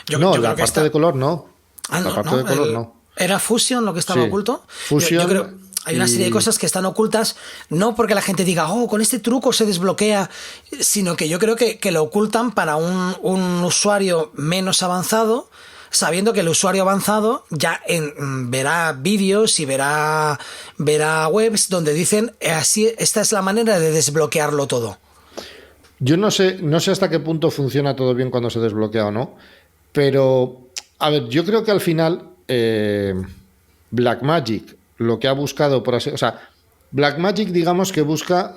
La parte de color no. La parte de color no. ¿Era Fusion lo que estaba oculto? Fusion. Yo creo hay una serie de cosas que están ocultas, no porque la gente diga, con este truco se desbloquea, sino que yo creo que lo ocultan para un usuario menos avanzado, sabiendo que el usuario avanzado ya verá vídeos y verá webs donde dicen, así, esta es la manera de desbloquearlo todo. Yo no sé hasta qué punto funciona todo bien cuando se desbloquea o no, pero, a ver, yo creo que al final Blackmagic lo que ha buscado, por así, o sea, Blackmagic digamos que busca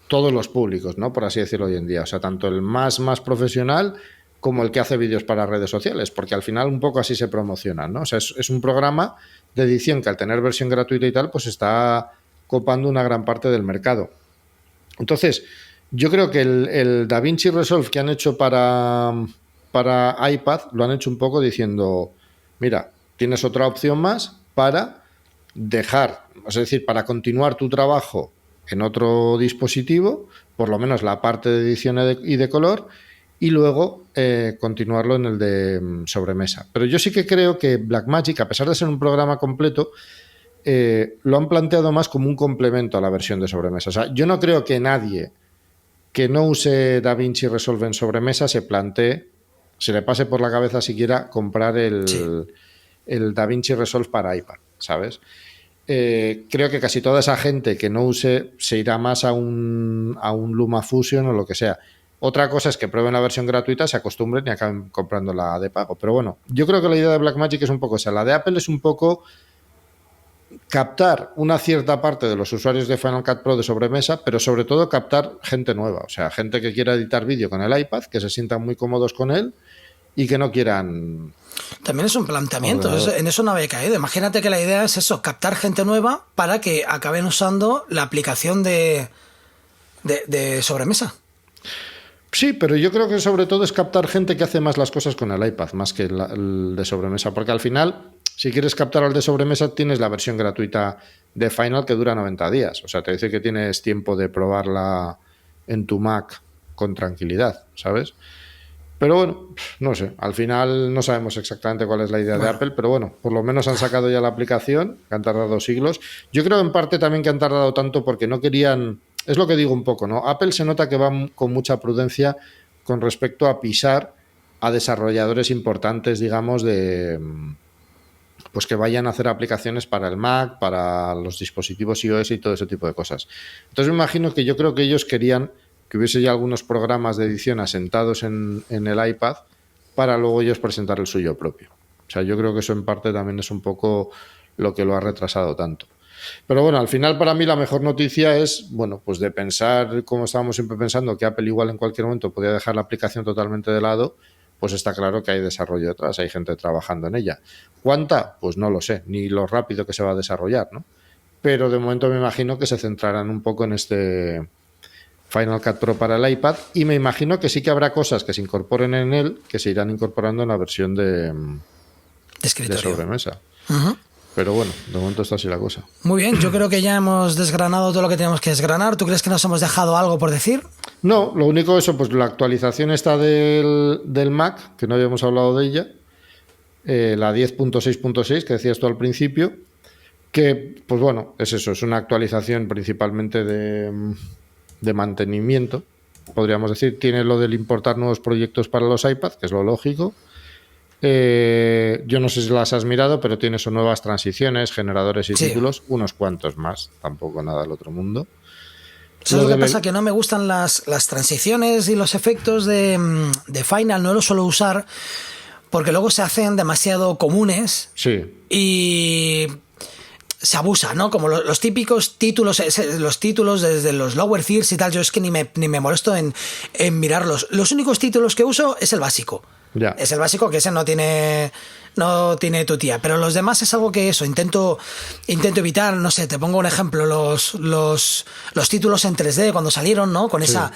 todos los públicos, ¿no? Por así decirlo hoy en día, o sea, tanto el más profesional como el que hace vídeos para redes sociales, porque al final un poco así se promocionan, ¿no? O sea, es un programa de edición que al tener versión gratuita y tal, pues está copando una gran parte del mercado. Entonces, yo creo que el DaVinci Resolve que han hecho para iPad lo han hecho un poco diciendo, mira, tienes otra opción más para dejar, es decir, para continuar tu trabajo en otro dispositivo, por lo menos la parte de edición y de color, y luego continuarlo en el de sobremesa. Pero yo sí que creo que Blackmagic, a pesar de ser un programa completo, lo han planteado más como un complemento a la versión de sobremesa. O sea, yo no creo que nadie que no use DaVinci Resolve en sobremesa se le pase por la cabeza siquiera comprar el DaVinci Resolve para iPad, ¿sabes? Creo que casi toda esa gente que no use se irá más a un LumaFusion o lo que sea. Otra cosa es que prueben la versión gratuita, se acostumbren y acaben comprando la de pago. Pero bueno, yo creo que la idea de Blackmagic es un poco esa. La de Apple es un poco captar una cierta parte de los usuarios de Final Cut Pro de sobremesa, pero sobre todo captar gente nueva. O sea, gente que quiera editar vídeo con el iPad, que se sientan muy cómodos con él y que no quieran... También es un planteamiento, en eso no había caído. Imagínate que la idea es eso, captar gente nueva para que acaben usando la aplicación de sobremesa. Sí, pero yo creo que sobre todo es captar gente que hace más las cosas con el iPad, más que el de sobremesa, porque al final, si quieres captar al de sobremesa, tienes la versión gratuita de Final que dura 90 días. O sea, te dice que tienes tiempo de probarla en tu Mac con tranquilidad, ¿sabes? Pero bueno, no sé, al final no sabemos exactamente cuál es la idea de Apple, pero bueno, por lo menos han sacado ya la aplicación, que han tardado siglos. Yo creo en parte también que han tardado tanto porque no querían... Es lo que digo un poco, ¿no? Apple se nota que va con mucha prudencia con respecto a pisar a desarrolladores importantes, digamos, de pues que vayan a hacer aplicaciones para el Mac, para los dispositivos iOS y todo ese tipo de cosas. Entonces me imagino que yo creo que ellos querían que hubiese ya algunos programas de edición asentados en el iPad para luego ellos presentar el suyo propio. O sea, yo creo que eso en parte también es un poco lo que lo ha retrasado tanto. Pero bueno, al final para mí la mejor noticia es, bueno, pues de pensar, como estábamos siempre pensando, que Apple igual en cualquier momento podía dejar la aplicación totalmente de lado, pues está claro que hay desarrollo detrás, hay gente trabajando en ella. ¿Cuánta? Pues no lo sé, ni lo rápido que se va a desarrollar, ¿no? Pero de momento me imagino que se centrarán un poco en este Final Cut Pro para el iPad y me imagino que sí que habrá cosas que se incorporen en él que se irán incorporando en la versión de sobremesa. Uh-huh. Pero bueno, de momento está así la cosa. Muy bien, yo creo que ya hemos desgranado todo lo que tenemos que desgranar. ¿Tú crees que nos hemos dejado algo por decir? No, lo único eso, pues la actualización está del Mac, que no habíamos hablado de ella, la 10.6.6 que decías tú al principio, que pues bueno, es eso, es una actualización principalmente de mantenimiento, podríamos decir. Tiene lo del importar nuevos proyectos para los iPads, que es lo lógico. Yo no sé si las has mirado, pero tiene sus nuevas transiciones, generadores y títulos, unos cuantos más, tampoco nada del otro mundo. ¿Sabes lo que pasa? Que no me gustan las transiciones y los efectos de Final, no los suelo usar porque luego se hacen demasiado comunes. Sí. Y se abusa, ¿no? Como los típicos títulos, los títulos desde los lower thirds y tal, yo es que ni me molesto en mirarlos. Los únicos títulos que uso es el básico. Ya. Es el básico, que ese no tiene tu tía, pero los demás es algo que eso intento evitar. No sé, te pongo un ejemplo, los títulos en 3D cuando salieron, ¿no? Con esa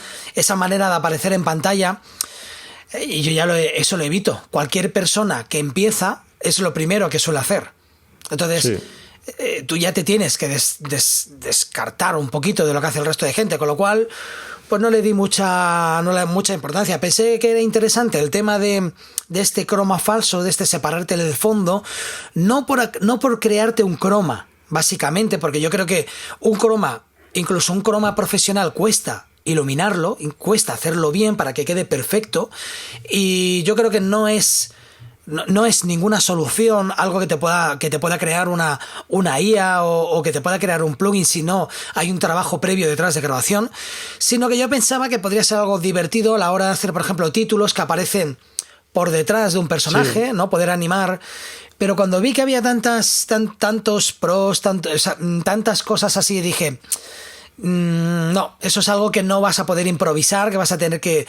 manera de aparecer en pantalla, y yo ya eso lo evito. Cualquier persona que empieza es lo primero que suele hacer. Entonces tú ya te tienes que descartar un poquito de lo que hace el resto de gente, con lo cual pues no le di mucha importancia. Pensé que era interesante el tema de este croma falso, de este separarte del fondo, no por crearte un croma, básicamente, porque yo creo que un croma, incluso un croma profesional, cuesta iluminarlo, cuesta hacerlo bien para que quede perfecto, y yo creo que no es ninguna solución algo que te pueda crear una IA o que te pueda crear un plugin si no hay un trabajo previo detrás de grabación, sino que yo pensaba que podría ser algo divertido a la hora de hacer, por ejemplo, títulos que aparecen por detrás de un personaje, ¿no? Poder animar. Pero cuando vi que había tantos pros, tantas cosas así, dije... no, eso es algo que no vas a poder improvisar, que vas a tener que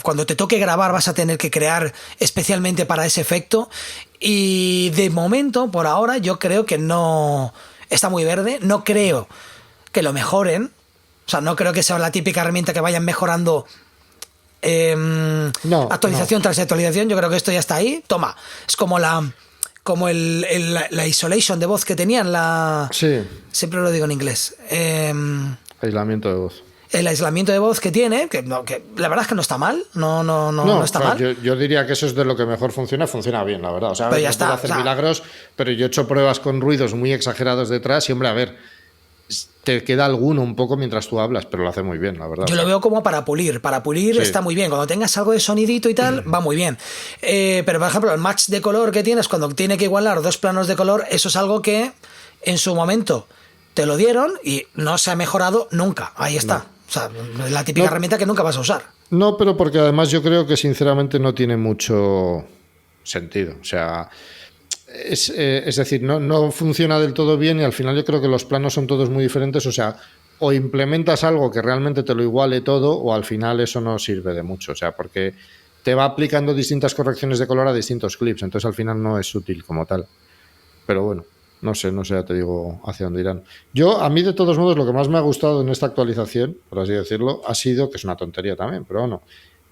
cuando te toque grabar vas a tener que crear especialmente para ese efecto, y de momento, por ahora, yo creo que no está muy verde. No creo que lo mejoren, o sea, no creo que sea la típica herramienta que vayan mejorando actualización tras actualización. Yo creo que esto ya está ahí, toma, es como la isolation de voz que tenían, siempre lo digo en inglés, aislamiento de voz. El aislamiento de voz que tiene, que la verdad es que no está mal, no está mal. Yo diría que eso es de lo que mejor funciona bien, la verdad. O sea, pero ya está, puede hacer milagros, pero yo he hecho pruebas con ruidos muy exagerados detrás y, hombre, a ver, te queda alguno un poco mientras tú hablas, pero lo hace muy bien, la verdad. Yo lo veo como para pulir está muy bien. Cuando tengas algo de sonidito y tal, va muy bien. Pero, por ejemplo, el match de color que tienes, cuando tiene que igualar dos planos de color, eso es algo que en su momento te lo dieron y no se ha mejorado nunca. Ahí está. No. O sea, la típica herramienta que nunca vas a usar. No, pero porque además yo creo que sinceramente no tiene mucho sentido. O sea... Es decir, no funciona del todo bien y al final yo creo que los planos son todos muy diferentes. O sea, o implementas algo que realmente te lo iguale todo, o al final eso no sirve de mucho. O sea, porque te va aplicando distintas correcciones de color a distintos clips, entonces al final no es útil como tal. Pero bueno, no sé, ya te digo hacia dónde irán. A mí de todos modos, lo que más me ha gustado en esta actualización, por así decirlo, ha sido, que es una tontería también, pero bueno,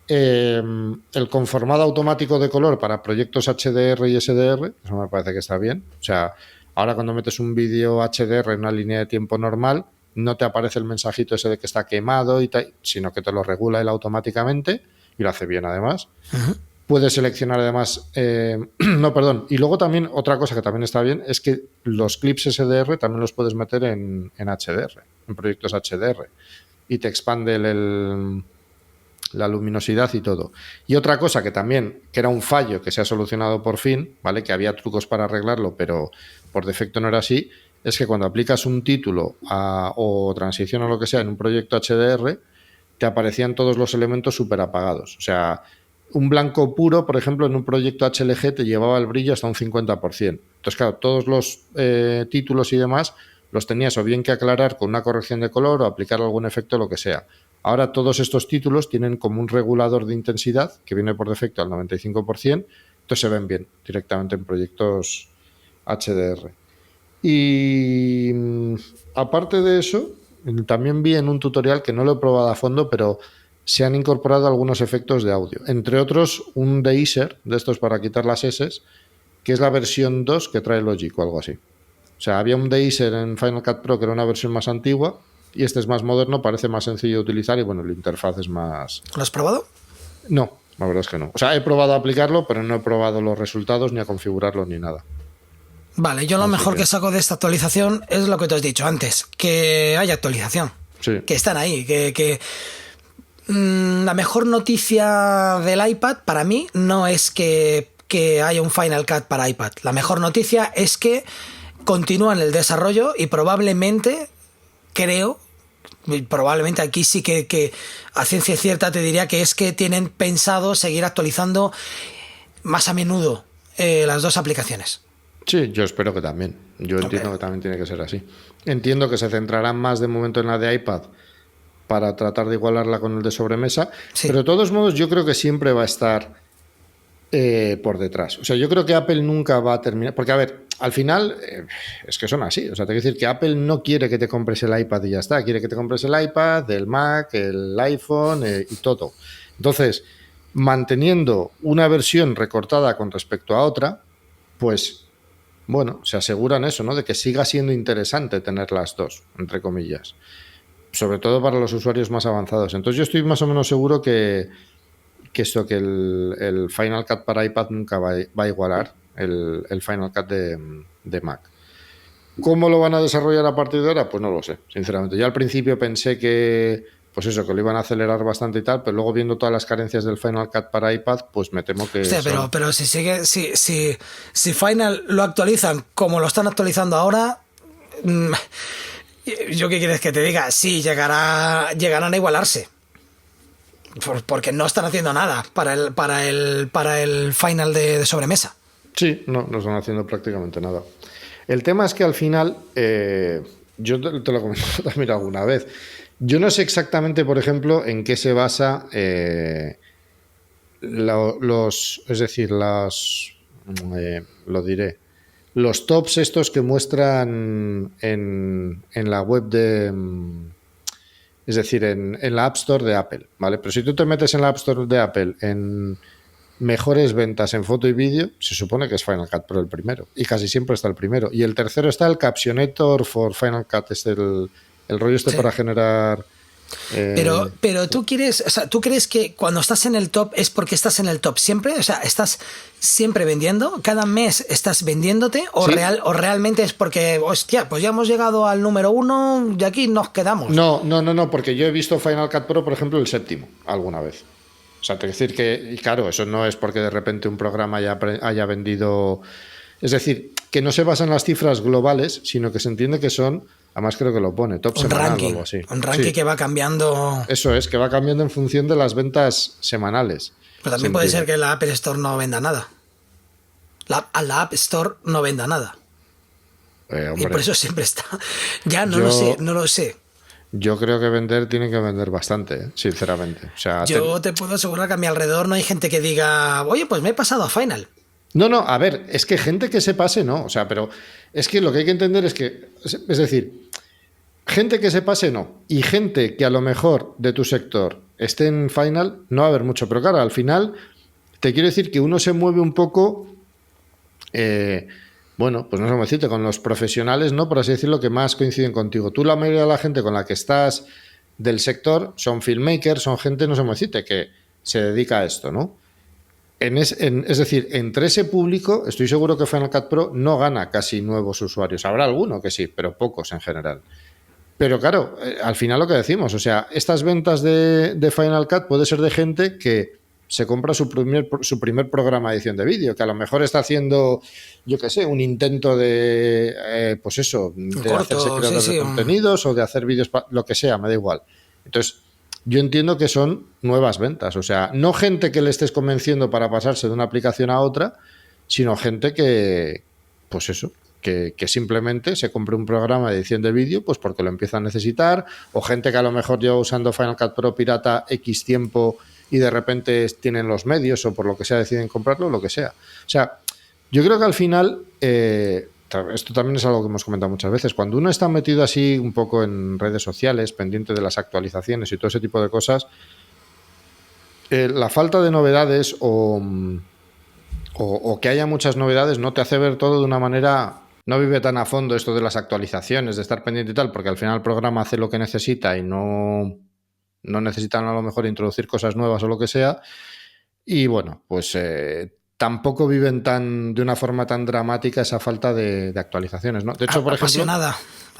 el conformado automático de color para proyectos HDR y SDR, eso me parece que está bien. O sea, ahora cuando metes un vídeo HDR en una línea de tiempo normal, no te aparece el mensajito ese de que está quemado y tal, sino que te lo regula él automáticamente y lo hace bien además. Uh-huh. Puedes seleccionar además, no, perdón, y luego también otra cosa que también está bien es que los clips SDR también los puedes meter en HDR, en proyectos HDR, y te expande la luminosidad y todo. Y otra cosa que también, que era un fallo que se ha solucionado por fin, ¿vale? Que había trucos para arreglarlo, pero por defecto no era así, es que cuando aplicas un título o transición o lo que sea en un proyecto HDR, te aparecían todos los elementos súper apagados. O sea, un blanco puro, por ejemplo, en un proyecto HLG te llevaba el brillo hasta un 50%. Entonces, claro, todos los títulos y demás los tenías o bien que aclarar con una corrección de color o aplicar algún efecto, lo que sea. Ahora todos estos títulos tienen como un regulador de intensidad que viene por defecto al 95%, entonces se ven bien directamente en proyectos HDR. Y aparte de eso, también vi en un tutorial que no lo he probado a fondo, pero se han incorporado algunos efectos de audio. Entre otros, un deiser de estos para quitar las S, que es la versión 2 que trae Logic o algo así. O sea, había un deiser en Final Cut Pro que era una versión más antigua y este es más moderno, parece más sencillo de utilizar y bueno, la interfaz es más... ¿Lo has probado? No, la verdad es que no. O sea, he probado a aplicarlo, pero no he probado los resultados ni a configurarlo ni nada. Vale, yo lo mejor que saco de esta actualización es lo que te has dicho antes, que hay actualización, sí. Que están ahí, que la mejor noticia del iPad para mí no es que haya un Final Cut para iPad. La mejor noticia es que continúan el desarrollo y probablemente aquí sí que a ciencia cierta te diría que es que tienen pensado seguir actualizando más a menudo las dos aplicaciones. Sí, yo espero que también. Yo entiendo que también tiene que ser así. Entiendo que se centrarán más de momento en la de iPad para tratar de igualarla con el de sobremesa, sí. Pero de todos modos yo creo que siempre va a estar por detrás. O sea, yo creo que Apple nunca va a terminar, porque a ver, al final es que son así. O sea, te quiero decir que Apple no quiere que te compres el iPad y ya está, quiere que te compres el iPad, el Mac, el iPhone y todo. Entonces, manteniendo una versión recortada con respecto a otra, pues bueno, se aseguran eso, ¿no? De que siga siendo interesante tener las dos, entre comillas. Sobre todo para los usuarios más avanzados. Entonces yo estoy más o menos seguro que el Final Cut para iPad nunca va a igualar el Final Cut de Mac. ¿Cómo lo van a desarrollar a partir de ahora? Pues no lo sé, sinceramente. Yo al principio pensé que lo iban a acelerar bastante y tal, pero luego viendo todas las carencias del Final Cut para iPad, pues me temo que... Hostia, pero si Final lo actualizan como lo están actualizando ahora... ¿Yo qué quieres que te diga? Sí, llegarán a igualarse. Porque no están haciendo nada para el final de sobremesa. Sí, no están haciendo prácticamente nada. El tema es que al final, yo te lo he comentado también alguna vez, yo no sé exactamente, por ejemplo, en qué se basa los tops estos que muestran en la web es decir, en la App Store de Apple, ¿vale? Pero si tú te metes en la App Store de Apple en mejores ventas en foto y vídeo, se supone que es Final Cut Pro el primero, y casi siempre está el primero. Y el tercero está el Captionator for Final Cut, es el rollo este, sí, para generar... Pero tú quieres, o sea, ¿tú crees que cuando estás en el top es porque estás en el top siempre? O sea, ¿estás siempre vendiendo? ¿Cada mes estás vendiéndote? ¿O, sí, o realmente es porque, hostia, pues ya hemos llegado al número 1 y aquí nos quedamos? No, porque yo he visto Final Cut Pro, por ejemplo, el séptimo alguna vez. O sea, te quiero decir que, y claro, eso no es porque de repente un programa haya vendido... Es decir, que no se basa en las cifras globales, sino que se entiende que son... Además creo que lo pone, top semanal o algo así. Un ranking, sí, que va cambiando... Eso es, que va cambiando en función de las ventas semanales. Pero también puede ser que la Apple Store no venda nada. La App Store no venda nada. Y por eso siempre está. Ya no lo sé. yo creo que tienen que vender bastante, sinceramente. O sea, yo te puedo asegurar que a mi alrededor no hay gente que diga, oye, pues me he pasado a Final. No, a ver, es que gente que se pase, no. O sea, pero es que lo que hay que entender es que, es decir, gente que se pase, no. Y gente que a lo mejor de tu sector esté en Final, no va a haber mucho. Pero claro, al final, te quiero decir que uno se mueve un poco, bueno, pues no sé cómo decirte, con los profesionales, ¿no? Por así decirlo, que más coinciden contigo. Tú, la mayoría de la gente con la que estás del sector son filmmakers, son gente, no sé cómo decirte, que se dedica a esto, ¿no? Es decir, entre ese público, estoy seguro que Final Cut Pro no gana casi nuevos usuarios. Habrá alguno que sí, pero pocos en general. Pero claro, al final lo que decimos, o sea, estas ventas de Final Cut puede ser de gente que se compra su primer programa de edición de vídeo, que a lo mejor está haciendo, yo qué sé, un intento de, pues eso, de hacerse creador de contenidos o de hacer vídeos, lo que sea, me da igual. Entonces, yo entiendo que son nuevas ventas, o sea, no gente que le estés convenciendo para pasarse de una aplicación a otra, sino gente que, pues eso, que simplemente se compre un programa de edición de vídeo pues porque lo empieza a necesitar, o gente que a lo mejor lleva usando Final Cut Pro pirata X tiempo y de repente tienen los medios o por lo que sea deciden comprarlo, lo que sea. O sea, yo creo que al final, esto también es algo que hemos comentado muchas veces, cuando uno está metido así un poco en redes sociales, pendiente de las actualizaciones y todo ese tipo de cosas, la falta de novedades o que haya muchas novedades no te hace ver todo de una manera... No vive tan a fondo esto de las actualizaciones, de estar pendiente y tal, porque al final el programa hace lo que necesita y no necesitan a lo mejor introducir cosas nuevas o lo que sea. Y bueno, pues tampoco viven de una forma tan dramática esa falta de actualizaciones, ¿no? De hecho, por ejemplo...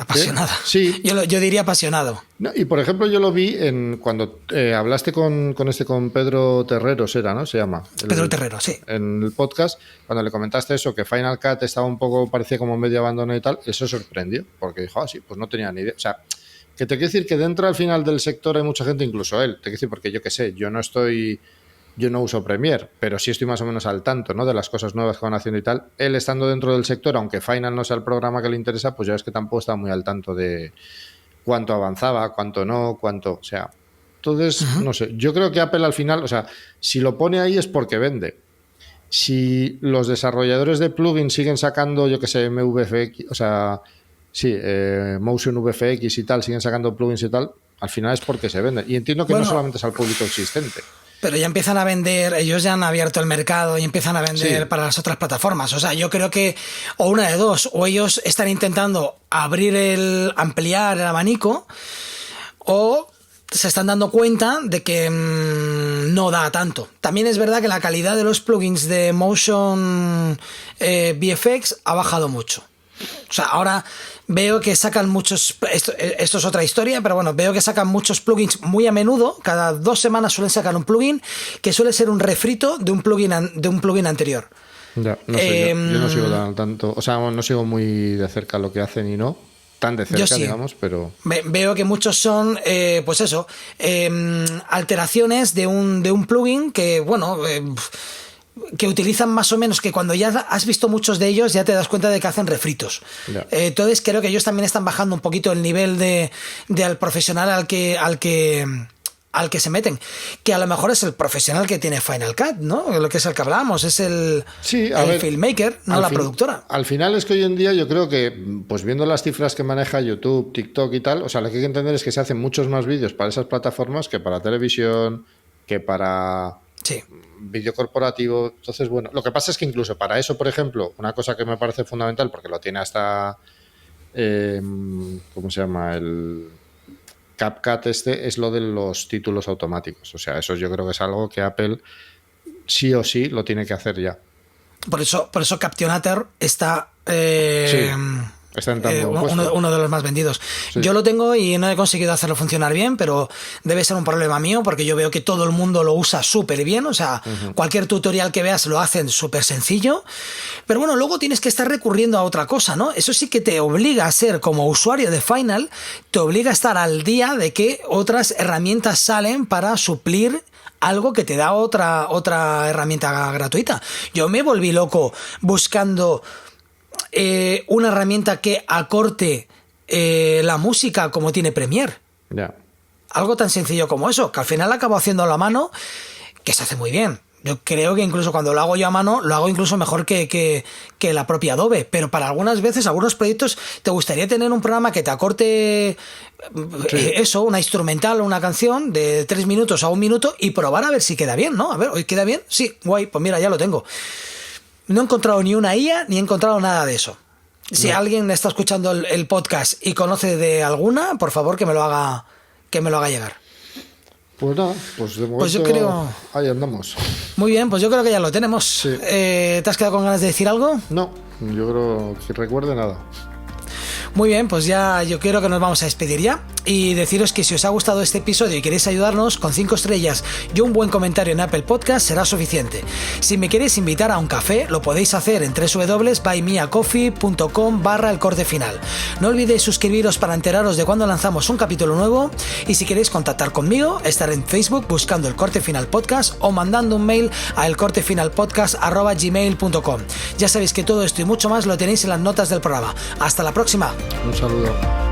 Apasionada. Sí. Yo diría apasionado. No, y por ejemplo, yo lo vi cuando hablaste con Pedro Terreros, ¿no? Se llama. Pedro Terreros, sí. En el podcast, cuando le comentaste eso, que Final Cut estaba un poco, parecía como medio abandonado y tal, eso sorprendió, porque dijo, sí, pues no tenía ni idea. O sea, que te quiero decir que dentro al final del sector hay mucha gente, incluso él, te quiero decir, porque yo qué sé, yo no uso Premiere, pero sí estoy más o menos al tanto, ¿no? De las cosas nuevas que van haciendo y tal. Él estando dentro del sector, aunque Final no sea el programa que le interesa, pues ya es que tampoco está muy al tanto de cuánto avanzaba, cuánto no, o sea... Entonces, no sé, yo creo que Apple al final, o sea, si lo pone ahí es porque vende. Si los desarrolladores de plugins siguen sacando, yo que sé, MVFX, o sea, sí, Motion VFX y tal, siguen sacando plugins y tal, al final es porque se venden. Y entiendo que no solamente es al público existente. Pero ya empiezan a vender, ellos ya han abierto el mercado y empiezan a vender para las otras plataformas. O sea, yo creo que, o una de dos, o ellos están intentando ampliar el abanico, o se están dando cuenta de que no da tanto. También es verdad que la calidad de los plugins de Motion VFX ha bajado mucho. O sea, ahora veo que sacan muchos... Esto es otra historia, pero bueno, veo que sacan muchos plugins muy a menudo. Cada 2 semanas suelen sacar un plugin que suele ser un refrito de un plugin anterior. Ya, no sé, yo no sigo tanto... O sea, no sigo muy de cerca lo que hacen y no. Tan de cerca, sí, digamos, pero... Veo que muchos son, pues eso, alteraciones de un plugin que, bueno... que utilizan más o menos, que cuando ya has visto muchos de ellos ya te das cuenta de que hacen refritos. Yeah. Entonces creo que ellos también están bajando un poquito el nivel del profesional al que se meten, que a lo mejor es el profesional que tiene Final Cut, ¿no? Lo que es el que hablábamos, es el filmmaker, no la productora. Al final es que hoy en día yo creo que, pues viendo las cifras que maneja YouTube, TikTok y tal, o sea, lo que hay que entender es que se hacen muchos más vídeos para esas plataformas que para televisión, que para... Sí. Vídeo corporativo. Entonces, bueno, lo que pasa es que incluso para eso, por ejemplo, una cosa que me parece fundamental, porque lo tiene hasta ¿cómo se llama? El CapCut es lo de los títulos automáticos. O sea, eso yo creo que es algo que Apple sí o sí lo tiene que hacer ya. Por eso Captionator está... Está uno de los más vendidos. Sí. Yo lo tengo y no he conseguido hacerlo funcionar bien, pero debe ser un problema mío porque yo veo que todo el mundo lo usa súper bien. O sea, cualquier tutorial que veas lo hacen súper sencillo. Pero bueno, luego tienes que estar recurriendo a otra cosa, ¿no? Eso sí que te obliga a ser, como usuario de Final, te obliga a estar al día de que otras herramientas salen para suplir algo que te da otra herramienta gratuita. Yo me volví loco buscando... una herramienta que acorte la música como tiene Premiere. Ya. Algo tan sencillo como eso, que al final acabo haciendo a la mano, que se hace muy bien. Yo creo que incluso cuando lo hago yo a mano, lo hago incluso mejor que la propia Adobe. Pero para algunas veces, algunos proyectos, te gustaría tener un programa que te acorte eso, una instrumental o una canción de 3 minutos a 1 minuto y probar a ver si queda bien, ¿no? A ver, ¿hoy queda bien? Sí, guay, pues mira, ya lo tengo. No he encontrado ni una IA, ni he encontrado nada de eso. Si alguien está escuchando el podcast y conoce de alguna, por favor que me lo haga llegar. Pues nada, pues de momento Pues yo creo... ahí andamos. Muy bien, pues yo creo que ya lo tenemos. Sí. ¿Te has quedado con ganas de decir algo? No, yo creo que recuerde nada. Muy bien, pues ya yo creo que nos vamos a despedir ya y deciros que si os ha gustado este episodio y queréis ayudarnos con 5 estrellas y un buen comentario en Apple Podcast será suficiente. Si me queréis invitar a un café lo podéis hacer en www.buymeacoffee.com/elcortefinal. No olvidéis suscribiros para enteraros de cuando lanzamos un capítulo nuevo y si queréis contactar conmigo estaré en Facebook buscando El Corte Final Podcast o mandando un mail a elcortefinalpodcast@gmail.com. Ya sabéis que todo esto y mucho más lo tenéis en las notas del programa. Hasta la próxima. Un saludo.